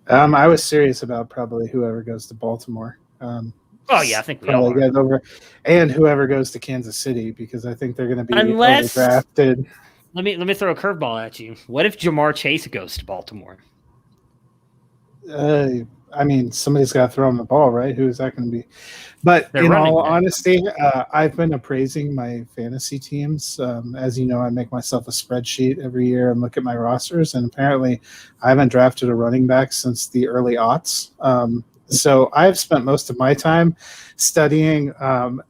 I was serious about probably whoever goes to Baltimore. I think we all are. Over, and whoever goes to Kansas City, because I think they're going to be drafted. Let me throw a curveball at you. What if Jamar Chase goes to Baltimore? I mean, somebody's got to throw him the ball, right? Who is that going to be? But in all honesty, I've been appraising my fantasy teams. As you know, I make myself a spreadsheet every year and look at my rosters. And apparently, I haven't drafted a running back since the early aughts. So I've spent most of my time studying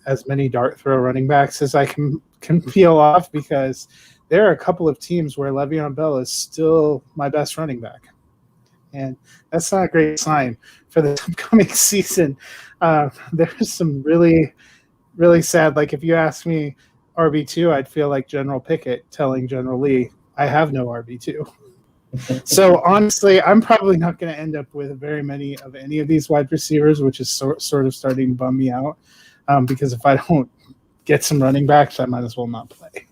as many dart throw running backs as I can peel off, because there are a couple of teams where Le'Veon Bell is still my best running back. And that's not a great sign for the upcoming season. There's some really, really sad. Like, if you ask me RB2, I'd feel like General Pickett telling General Lee, I have no RB2. So, honestly, I'm probably not going to end up with very many of any of these wide receivers, which is sort of starting to bum me out. Because if I don't get some running backs, I might as well not play.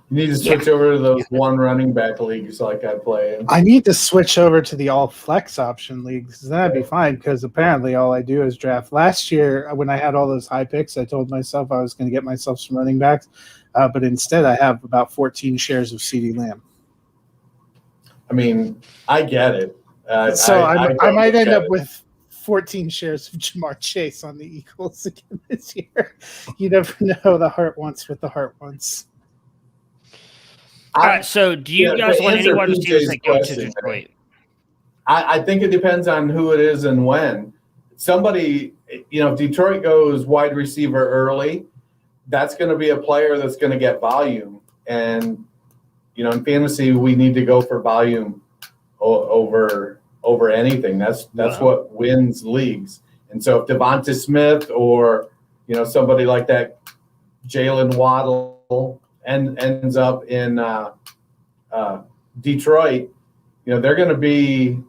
You need to switch over to those one running back leagues like I play in. I need to switch over to the all flex option leagues. That'd be fine, because apparently all I do is draft. Last year, when I had all those high picks, I told myself I was going to get myself some running backs, but instead I have about 14 shares of CeeDee Lamb. I mean, I get it. I might end up with 14 shares of Jamar Chase on the Eagles again this year. You never know. The heart wants what the heart wants. All right, so do you guys want any wide receivers that go to Detroit? I think it depends on who it is and when. Somebody, if Detroit goes wide receiver early, that's going to be a player that's going to get volume. And, in fantasy, we need to go for volume over anything. That's what wins leagues. And so if Devonta Smith or, somebody like that, Jalen Waddle, ends up in Detroit, they're going to be.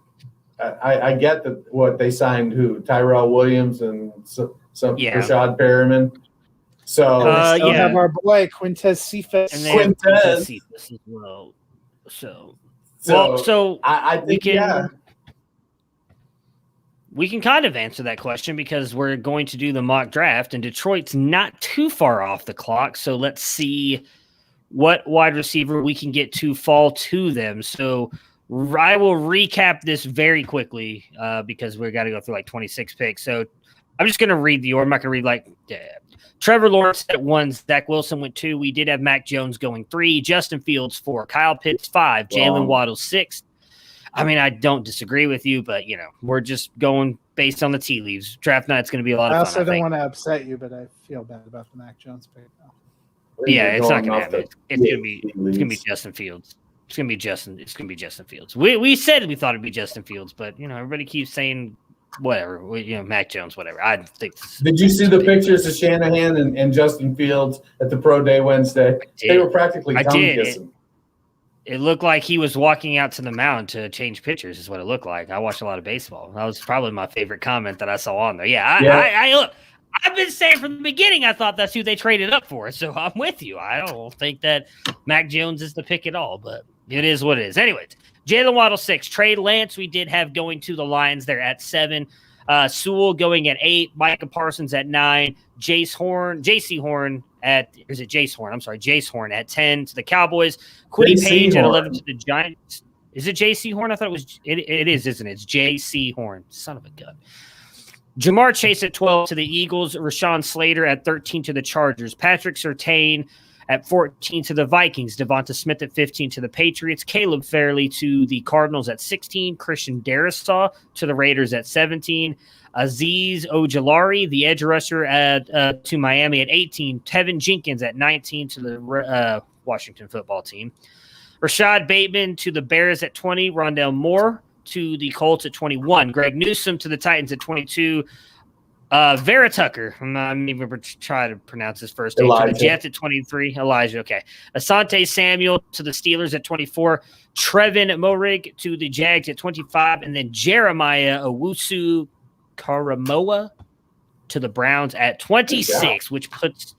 I get that what they signed, Tyrell Williams and Rashad Perriman. So we have our boy Quintez Cephas. And Quintez Cephas as well. So I think we can kind of answer that question, because we're going to do the mock draft, and Detroit's not too far off the clock. So let's see what wide receiver we can get to fall to them. So I will recap this very quickly because we've got to go through like 26 picks. So I'm just going to read the order. I'm not going to read Trevor Lawrence at 1, Zach Wilson went 2. We did have Mac Jones going 3, Justin Fields 4, Kyle Pitts 5, Jalen Waddle 6. I mean, I don't disagree with you, but we're just going based on the tea leaves. Draft night's going to be a lot of fun. I also don't want to upset you, but I feel bad about the Mac Jones pick now. Yeah, it's not going to happen. It's going to be Justin Fields. It's going to be Justin Fields. We said we thought it'd be Justin Fields, but everybody keeps saying whatever. Mac Jones, whatever. I think. Did you see the pictures of Shanahan and Justin Fields at the Pro Day Wednesday? They were practically tongue kissing. It looked like he was walking out to the mound to change pitchers, is what it looked like. I watched a lot of baseball. That was probably my favorite comment that I saw on there. I look. I've been saying from the beginning I thought that's who they traded up for, so I'm with you. I don't think that Mac Jones is the pick at all, but it is what it is. Anyways, Jalen Waddle 6, Trey Lance we did have going to the Lions there at 7, Sewell going at 8, Micah Parsons at 9, Jace Horn at 10 to the Cowboys, Kwity Paye at 11 to the Giants. Is it J.C. Horn? I thought it was. It is, isn't it? It's J.C. Horn. Son of a gun. Jamar Chase at 12 to the Eagles, Rashawn Slater at 13 to the Chargers, Patrick Surtain at 14 to the Vikings, Devonta Smith at 15 to the Patriots, Caleb Farley to the Cardinals at 16, Christian Darrisaw to the Raiders at 17, Azeez Ojulari, the edge rusher to Miami at 18, Tevin Jenkins at 19 to the Washington football team, Rashad Bateman to the Bears at 20, Rondale Moore to the Colts at 21, Greg Newsome to the Titans at 22, Vera Tucker, I'm not even going to try to pronounce his first name, to the Jets at 23, Elijah, okay. Asante Samuel to the Steelers at 24, Trevin Moehrig to the Jags at 25, and then Jeremiah Owusu-Koramoah to the Browns at 26, which puts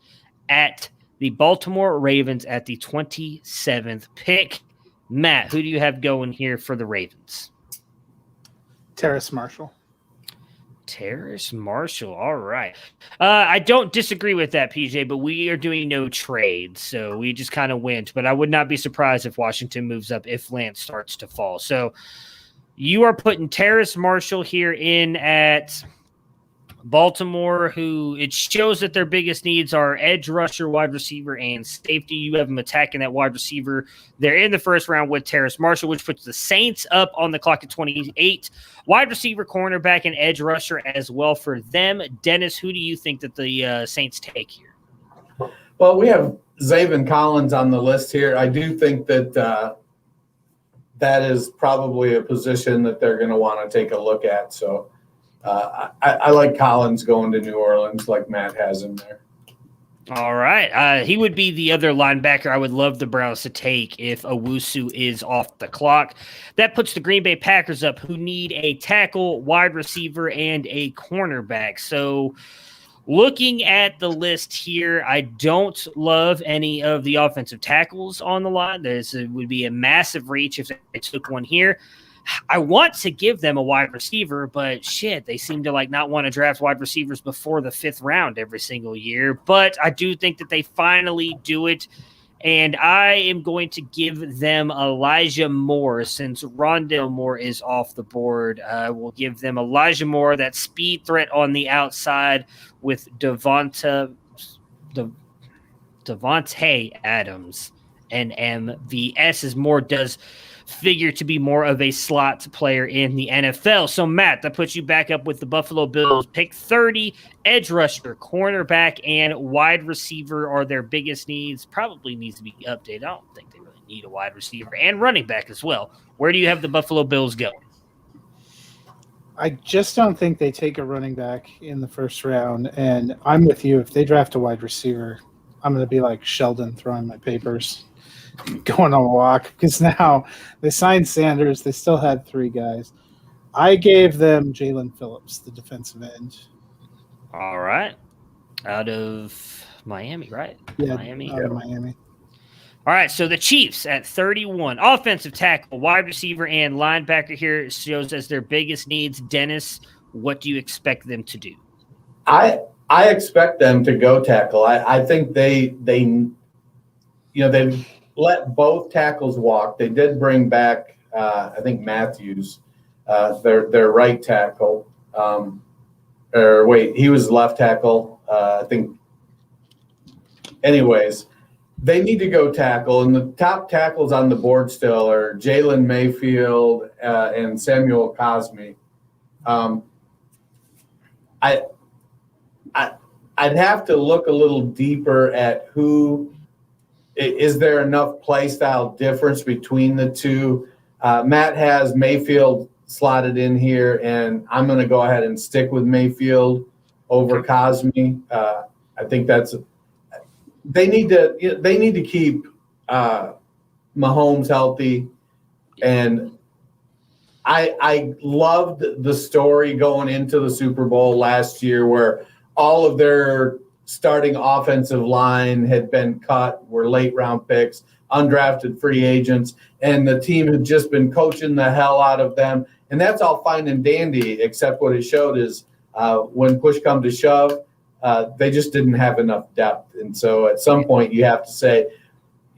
at the Baltimore Ravens at the 27th pick. Matt, who do you have going here for the Ravens? Terrace Marshall. All right. I don't disagree with that, PJ, but we are doing no trades, so we just kind of went. But I would not be surprised if Washington moves up if Lance starts to fall. So you are putting Terrace Marshall here in at Baltimore, who it shows that their biggest needs are edge rusher, wide receiver, and safety. You have them attacking that wide receiver. They're in the first round with Terrace Marshall, which puts the Saints up on the clock at 28. Wide receiver, cornerback, and edge rusher as well for them. Dennis, who do you think that the Saints take here? Well, we have Zaven Collins on the list here. I do think that that is probably a position that they're going to want to take a look at. So I like Collins going to New Orleans like Matt has him there. All right. He would be the other linebacker I would love the Browns to take if Owusu is off the clock. That puts the Green Bay Packers up, who need a tackle, wide receiver, and a cornerback. So looking at the list here, I don't love any of the offensive tackles on the line. It would be a massive reach if they took one here. I want to give them a wide receiver, but shit, they seem to not want to draft wide receivers before the 5th round every single year. But I do think that they finally do it, and I am going to give them Elijah Moore since Rondale Moore is off the board. I will give them Elijah Moore, that speed threat on the outside with Devontae Adams and MVS, as Moore does figure to be more of a slot player in the NFL. So, Matt, that puts you back up with the Buffalo Bills. Pick 30, edge rusher, cornerback, and wide receiver are their biggest needs. Probably needs to be updated. I don't think they really need a wide receiver, and running back as well. Where do you have the Buffalo Bills going? I just don't think they take a running back in the first round, and I'm with you. If they draft a wide receiver, I'm going to be like Sheldon throwing my papers, going on a walk, because now they signed Sanders. They still had 3 guys. I gave them Jalen Phillips, the defensive end. All right. Out of Miami, right? Yeah, Miami. out of Miami. All right, so the Chiefs at 31. Offensive tackle, wide receiver, and linebacker here shows as their biggest needs. Dennis, what do you expect them to do? I expect them to go tackle. I think they let both tackles walk. They did bring back, I think, Matthews, their right tackle. he was left tackle, I think. Anyways, they need to go tackle, and the top tackles on the board still are Jalen Mayfield and Samuel Cosme. I'd have to look a little deeper at who. Is there enough play style difference between the two? Matt has Mayfield slotted in here, and I'm going to go ahead and stick with Mayfield over Cosme. I think they need to keep Mahomes healthy, and I loved the story going into the Super Bowl last year where all of their starting offensive line had been cut, were late round picks, undrafted free agents, and the team had just been coaching the hell out of them. And that's all fine and dandy, except what it showed is when push come to shove, they just didn't have enough depth. And so at some point you have to say,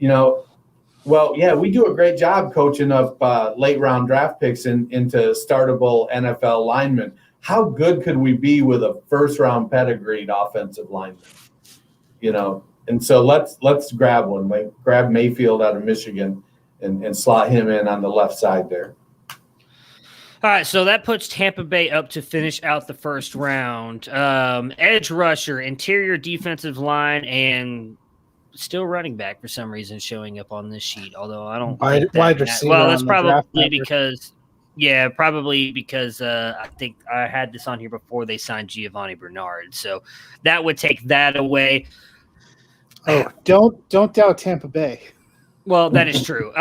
well, yeah, we do a great job coaching up late round draft picks into startable NFL linemen. How good could we be with a first round pedigreed offensive lineman? And so let's grab one. Like grab Mayfield out of Michigan and slot him in on the left side there. All right, so that puts Tampa Bay up to finish out the first round. Edge rusher, interior defensive line, and still running back for some reason showing up on this sheet. Although I don't wide receiver. Well, that's probably because. Yeah, probably because I think I had this on here before they signed Giovanni Bernard. So that would take that away. Oh, don't doubt Tampa Bay. Well, that is true.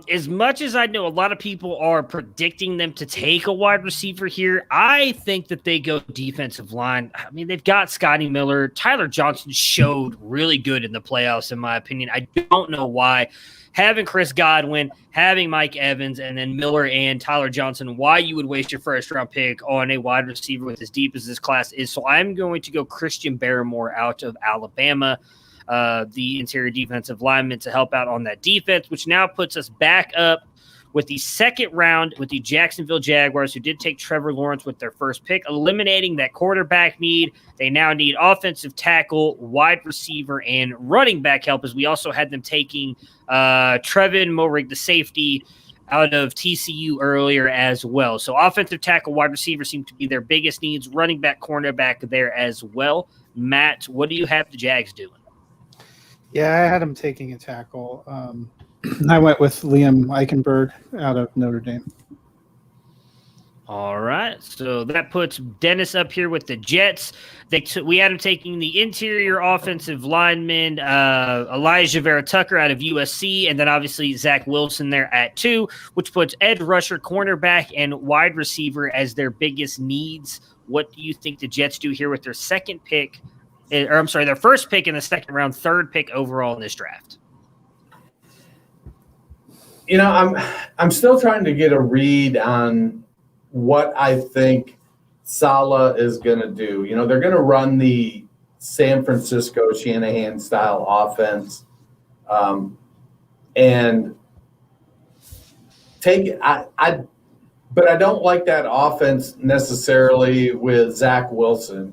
As much as I know a lot of people are predicting them to take a wide receiver here, I think that they go defensive line. I mean, they've got Scotty Miller. Tyler Johnson showed really good in the playoffs, in my opinion. I don't know why. Having Chris Godwin, having Mike Evans, and then Miller and Tyler Johnson, why you would waste your first-round pick on a wide receiver with as deep as this class is. So I'm going to go Christian Barmore out of Alabama, the interior defensive lineman, to help out on that defense, which now puts us back up with the second round with the Jacksonville Jaguars, who did take Trevor Lawrence with their first pick, eliminating that quarterback need. They now need offensive tackle, wide receiver, and running back help, as we also had them taking Trevin Moehrig, the safety, out of TCU earlier as well. So offensive tackle, wide receiver seem to be their biggest needs. Running back, cornerback there as well. Matt, what do you have the Jags doing? Yeah, I had him taking a tackle. I went with Liam Eichenberg out of Notre Dame. All right, so that puts Dennis up here with the Jets. We had him taking the interior offensive lineman, Elijah Vera Tucker out of USC, and then obviously Zach Wilson there at 2, which puts edge rusher, cornerback, and wide receiver as their biggest needs. What do you think the Jets do here with their their first pick in the second round, third pick overall in this draft? I'm still trying to get a read on what I think Saleh is going to do. They're going to run the San Francisco Shanahan style offense, and take it. But I don't like that offense necessarily with Zach Wilson.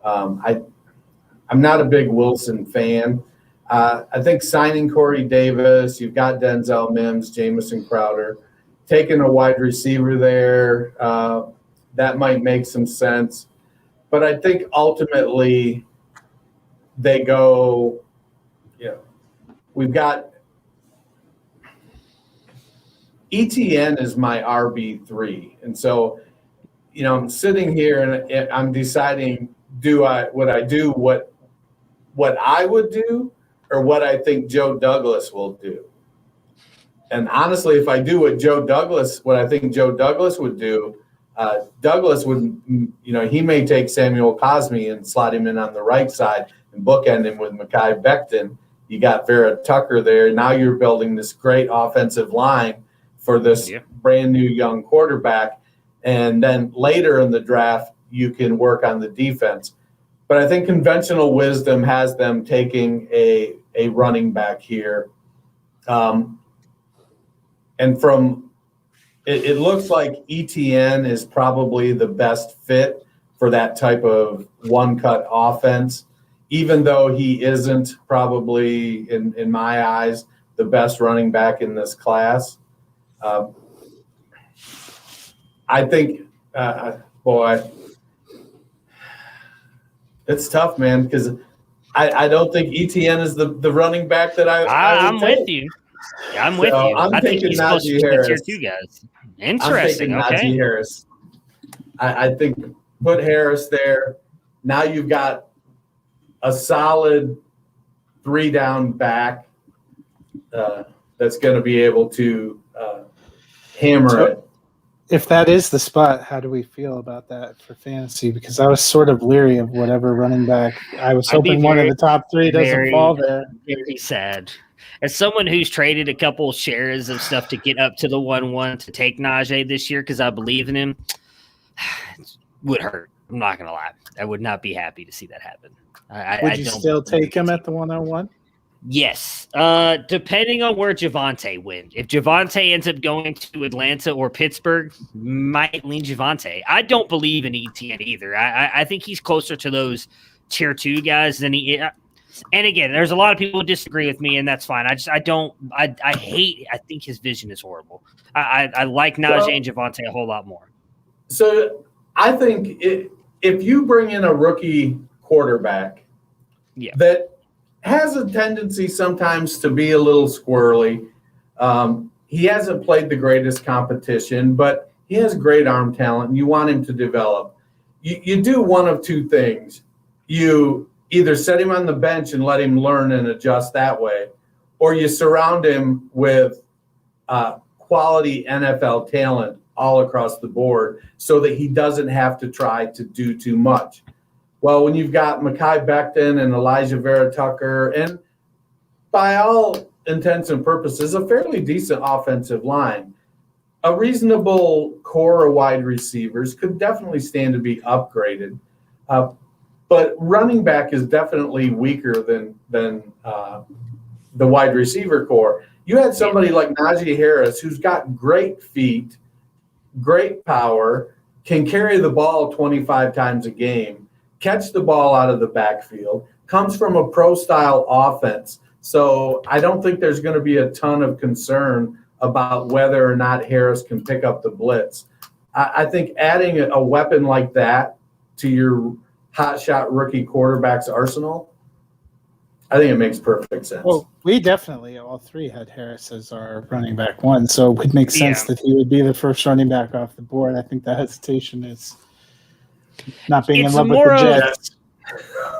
I'm not a big Wilson fan. I think signing Corey Davis, you've got Denzel Mims, Jamison Crowder, taking a wide receiver there, that might make some sense. But I think ultimately they go, we've got ETN is my RB3. And so, I'm sitting here and I'm deciding, would I do what I would do, or what I think Joe Douglas will do. And honestly, if I do what I think Joe Douglas would do, Douglas would, he may take Samuel Cosme and slot him in on the right side and bookend him with Mekhi Becton. You got Vera Tucker there. Now you're building this great offensive line for this brand new young quarterback. And then later in the draft, you can work on the defense. But I think conventional wisdom has them taking a running back here. And it looks like ETN is probably the best fit for that type of one-cut offense, even though he isn't probably, in my eyes, the best running back in this class. I think, boy, it's tough, man, because I don't think ETN is the running back that I'm with you. I'm with you. I'm I think thinking he's supposed to Najee be the tier Harris. 2 guys. I'm Interesting. thinking Okay. Najee Harris. I think put Harris there. Now you've got a solid 3-down back that's going to be able to hammer it. If that is the spot, how do we feel about that for fantasy? Because I was sort of leery of whatever running back. I was hoping one of the top 3 doesn't fall there. Very sad. As someone who's traded a couple shares of stuff to get up to the 1-1 to take Najee this year because I believe in him, it would hurt. I'm not going to lie. I would not be happy to see that happen. Would you still take him at the 101? Yes, depending on where Javonte went. If Javonte ends up going to Atlanta or Pittsburgh, might lean Javonte. I don't believe in ETN either. I think he's closer to those tier 2 guys than he is. And again, there's a lot of people who disagree with me, and that's fine. I think his vision is horrible. I like Najee and Javonte a whole lot more. So I think if you bring in a rookie quarterback that has a tendency sometimes to be a little squirrely. He hasn't played the greatest competition, but he has great arm talent, and you want him to develop. You do one of two things. You either set him on the bench and let him learn and adjust that way, or you surround him with quality NFL talent all across the board so that he doesn't have to try to do too much. Well, when you've got Mekhi Becton and Elijah Vera Tucker, and by all intents and purposes, a fairly decent offensive line, a reasonable core of wide receivers could definitely stand to be upgraded. But running back is definitely weaker than the wide receiver core. You had somebody like Najee Harris who's got great feet, great power, can carry the ball 25 times a game, catch the ball out of the backfield, comes from a pro-style offense. So I don't think there's going to be a ton of concern about whether or not Harris can pick up the blitz. I think adding a weapon like that to your hotshot rookie quarterback's arsenal, I think it makes perfect sense. Well, we definitely all 3 had Harris as our running back 1, so it would make sense that he would be the first running back off the board. I think the hesitation is not being in love with the Jets.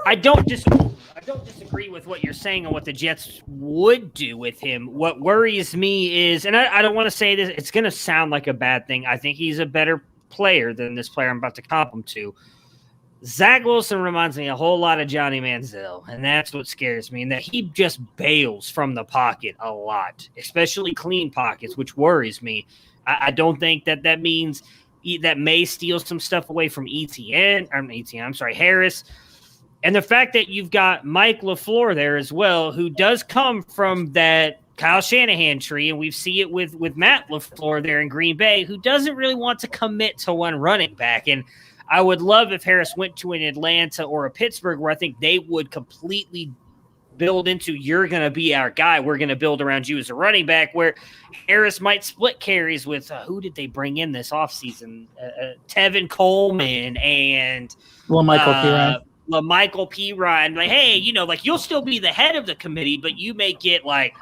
I don't disagree with what you're saying and what the Jets would do with him. What worries me is, and I don't want to say this, it's going to sound like a bad thing. I think he's a better player than this player I'm about to comp him to. Zach Wilson reminds me a whole lot of Johnny Manziel, and that's what scares me, and that he just bails from the pocket a lot, especially clean pockets, which worries me. I don't think that means that may steal some stuff away from Harris. And the fact that you've got Mike LaFleur there as well, who does come from that Kyle Shanahan tree, and we see it with Matt LaFleur there in Green Bay, who doesn't really want to commit to one running back. And I would love if Harris went to an Atlanta or a Pittsburgh where I think they would completely build into, you're going to be our guy. We're going to build around you as a running back, where Harris might split carries with who did they bring in this offseason? Tevin Coleman and LaMichael Pirine. Like, hey, you'll still be the head of the committee, but you may get like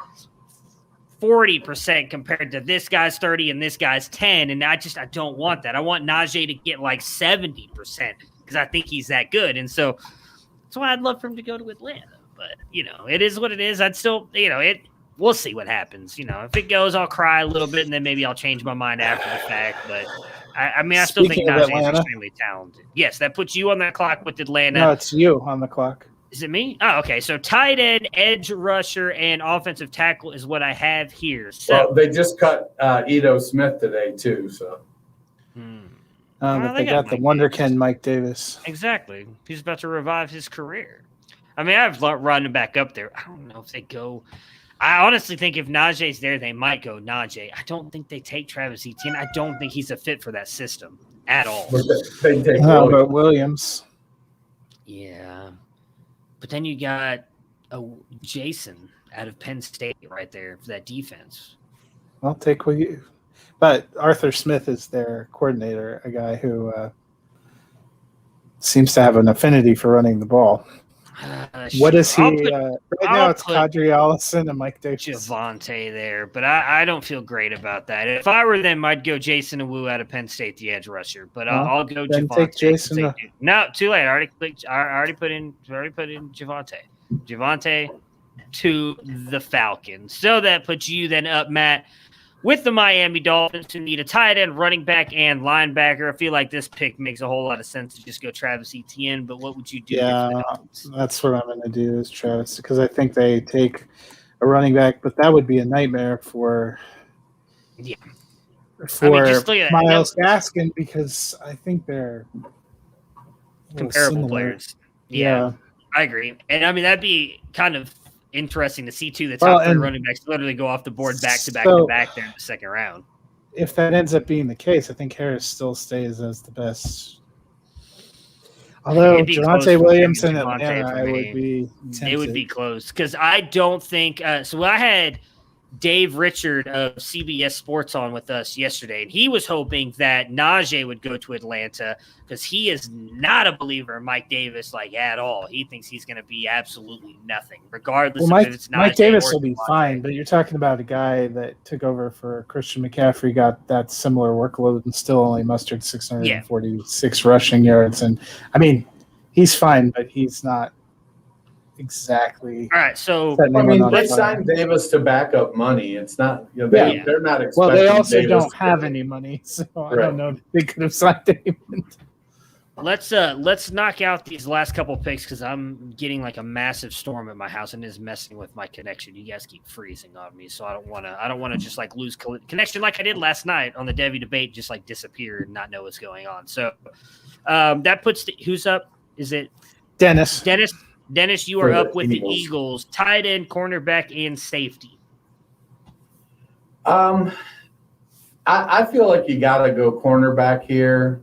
40% compared to this guy's 30 and this guy's 10. And I don't want that. I want Najee to get like 70% because I think he's that good. And so that's why I'd love for him to go to Atlanta. But, it is what it is. I'd still, we'll see what happens. If it goes, I'll cry a little bit and then maybe I'll change my mind after the fact. But I still think Najee is extremely talented. Yes, that puts you on the clock with Atlanta. No, it's you on the clock. Is it me? Oh, okay. So tight end, edge rusher, and offensive tackle is what I have here. So they just cut Ito Smith today too. So, but they got the wonderkin Mike Davis. Exactly. He's about to revive his career. I mean, I've running back up there. I don't know if they go. I honestly think if Najee's there, they might go Najee. I don't think they take Travis Etienne. I don't think he's a fit for that system. at all. But they take How Williams. about Williams? Yeah, but then you got Jason out of Penn State right there for that defense. I'll take what you. But Arthur Smith is their coordinator, a guy who seems to have an affinity for running the ball. What is he? Right now, it's Kadri Allison and Mike Davis. Javonte there, but I don't feel great about that. If I were them, I'd go Jason Awu out of Penn State, the edge rusher. But I'll go then Javonte. take Jason. No, too late. I already put in Javonte. Javonte to the Falcons. So that puts you then up, Matt, with the Miami Dolphins, who need a tight end, running back, and linebacker. I feel like this pick makes a whole lot of sense to just go Travis Etienne, but what would you do? Yeah, that's what I'm going to do is Travis, because I think they take a running back, but that would be a nightmare for Myles Gaskin, because I think they're comparable players. Yeah, I agree. And, I mean, that'd be kind of interesting to see, too, the top three running backs literally go off the board back-to-back there in the second round. If that ends up being the case, I think Harris still stays as the best. Although Javonte Williams in Atlanta, I would be tempted. It would be close, because I don't think so I had Dave Richard of CBS Sports on with us yesterday, and he was hoping that Najee would go to Atlanta because he is not a believer in Mike Davis at all. He thinks he's going to be absolutely nothing, regardless of if it's Najee. Mike Davis will be fine, but you're talking about a guy that took over for Christian McCaffrey, got that similar workload, and still only mustered 646 rushing yards. And I mean, he's fine, but he's not exactly. All right, so they signed Davis to backup money. It's not, they're not expecting. Well, they also Davis don't have any money, so I don't know if they could have signed him. Let's knock out these last couple picks, because I'm getting a massive storm at my house and it is messing with my connection. You guys keep freezing on me, so I don't want to just lose connection like I did last night on the Devy debate, just disappear and not know what's going on. So that puts who's up? Is it Dennis? Dennis, you are up with the Eagles, tight end, cornerback, and safety. I feel like you got to go cornerback here,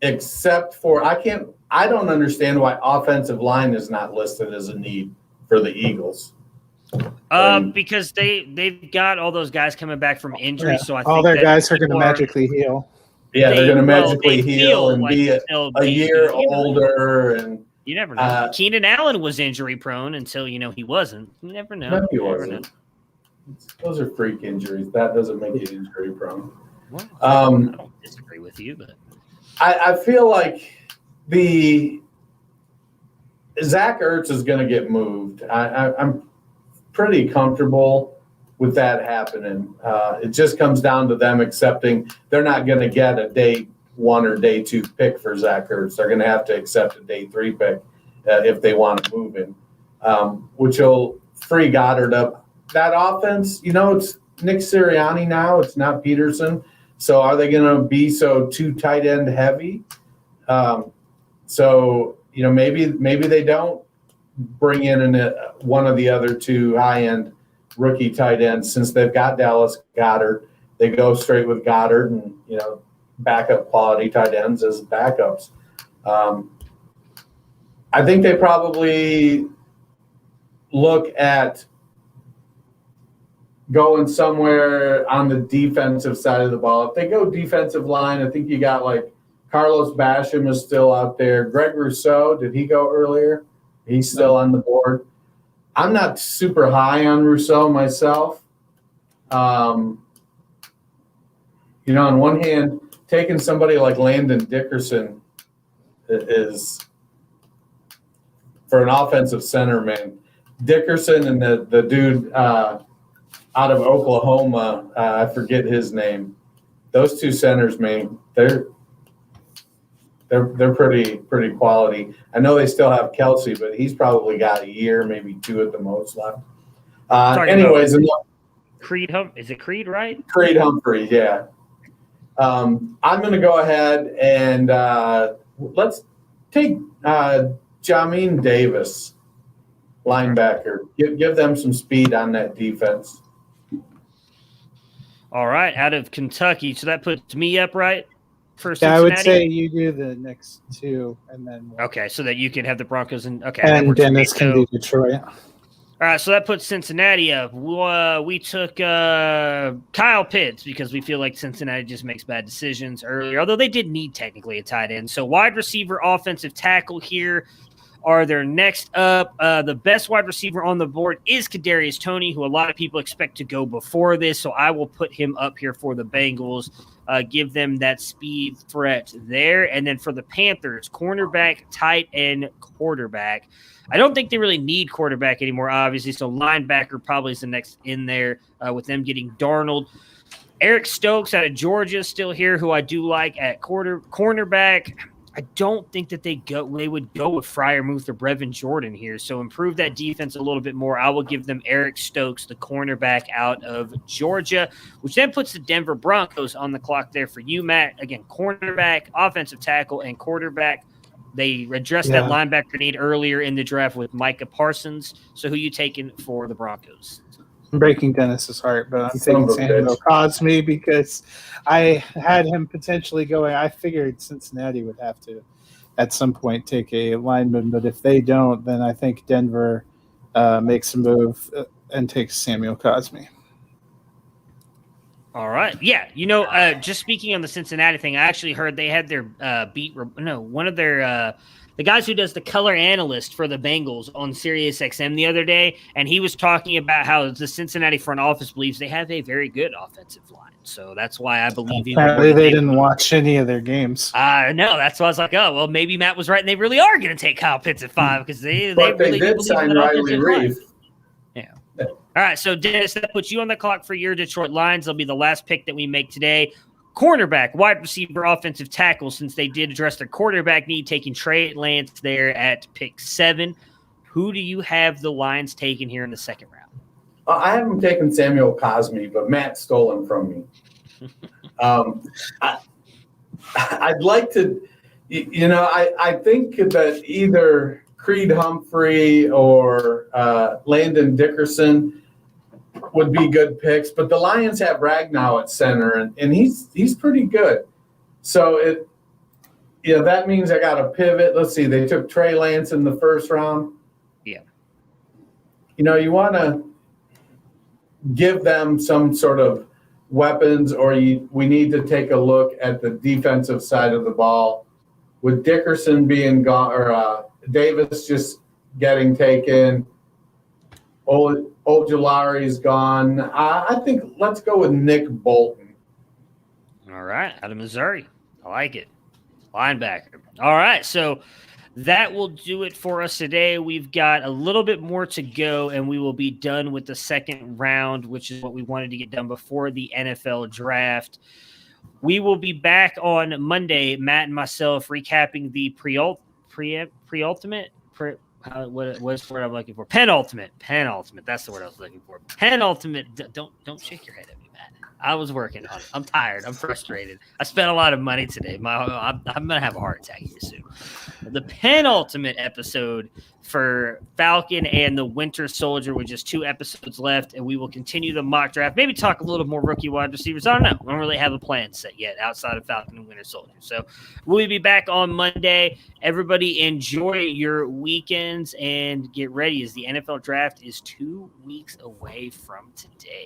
except for I don't understand why offensive line is not listed as a need for the Eagles. Because they've got all those guys coming back from injury, so I think all their guys are going to magically heal. Yeah, they're going to magically heal and be a year older and. You never know. Keenan Allen was injury prone until he wasn't. You never know. No, he wasn't. Those are freak injuries. That doesn't make you injury prone. Well, I don't disagree with you, but I feel like the Zach Ertz is going to get moved. I'm pretty comfortable with that happening. It just comes down to them accepting they're not going to get a day 1 or day 2 pick for Zach Ertz. They're going to have to accept a day 3 pick if they want to move him, which will free Goddard up. That offense, it's Nick Sirianni now. It's not Peterson. So are they going to be so too tight end heavy? Maybe they don't bring in one of the other 2 high-end rookie tight ends since they've got Dallas Goddard. They go straight with Goddard and, backup quality tight ends as backups. I think they probably look at going somewhere on the defensive side of the ball. If they go defensive line, I think you got Carlos Basham is still out there. Greg Rousseau, did he go earlier? He's still on the board. I'm not super high on Rousseau myself. On one hand, taking somebody like Landon Dickerson is for an offensive center, man. Dickerson and the dude out of Oklahoma, I forget his name. Those 2 centers, man, they're pretty quality. I know they still have Kelsey, but he's probably got a year, maybe 2 at the most left. Anyways, Creed is it Creed, right? Creed Humphrey, yeah. I'm going to go ahead and let's take Jamin Davis, linebacker. Give them some speed on that defense. All right, out of Kentucky. So that puts me up, right? for Yeah, Cincinnati? I would say you do the next two, and then Okay, so that you can have the Broncos and that and works for me. Dennis can do Detroit. All right, so that puts Cincinnati up. We took Kyle Pitts because we feel like Cincinnati just makes bad decisions earlier, although they did need technically a tight end. So wide receiver, offensive tackle here are their next up. The best wide receiver on the board is Kadarius Toney, who a lot of people expect to go before this, so I will put him up here for the Bengals. Give them that speed threat there. And then for the Panthers, cornerback, tight end, quarterback. I don't think they really need quarterback anymore, obviously, so linebacker probably is the next in there with them getting Darnold. Eric Stokes out of Georgia still here, who I do like at cornerback. I don't think that they would go with Freiermuth or Brevin Jordan here, so improve that defense a little bit more. I will give them Eric Stokes, the cornerback out of Georgia, which then puts the Denver Broncos on the clock there for you, Matt. Again, cornerback, offensive tackle, and quarterback. They addressed that linebacker need earlier in the draft with Micah Parsons. So who you taking for the Broncos? I'm breaking Dennis's heart, but I'm taking Samuel Cosme because I had him potentially going. I figured Cincinnati would have to, at some point, take a lineman, but if they don't, then I think Denver makes a move and takes Samuel Cosme. All right. Yeah. Just speaking on the Cincinnati thing, I actually heard they had their one of their the guys who does the color analyst for the Bengals on Sirius XM the other day, and he was talking about how the Cincinnati front office believes they have a very good offensive line. So that's why I believe apparently they didn't watch any of their games. No, that's why I was like, oh, well, maybe Matt was right, and they really are going to take Kyle Pitts at 5 because they really did sign Riley Reeve. Yeah. All right, so Dennis, that puts you on the clock for your Detroit Lions. They'll be the last pick that we make today. Cornerback, wide receiver, offensive tackle, since they did address their quarterback need, taking Trey Lance there at pick 7. Who do you have the Lions taking here in the second round? I haven't taken Samuel Cosme, but Matt stole him from me. I'd like to, I think that either Creed Humphrey or Landon Dickerson would be good picks, but the Lions have Ragnow at center, and he's pretty good. So that means I got to pivot. Let's see, they took Trey Lance in the first round. Yeah. You want to give them some sort of weapons, or we need to take a look at the defensive side of the ball. With Dickerson being gone, or Davis just getting taken, Ojulari's gone. I think let's go with Nick Bolton. All right, out of Missouri. I like it. Linebacker. All right, so that will do it for us today. We've got a little bit more to go, and we will be done with the second round, which is what we wanted to get done before the NFL draft. We will be back on Monday, Matt and myself, recapping the penultimate. What's the word I'm looking for? Penultimate. That's the word I was looking for. Penultimate. Don't shake your head at me, Matt. I was working on it. I'm tired. I'm frustrated. I spent a lot of money today. I'm gonna have a heart attack here soon. The penultimate episode for Falcon and the Winter Soldier with just 2 episodes left, and we will continue the mock draft. Maybe talk a little more rookie wide receivers. I don't know. I don't really have a plan set yet outside of Falcon and Winter Soldier. So we'll be back on Monday. Everybody enjoy your weekends and get ready as the NFL draft is 2 weeks away from today.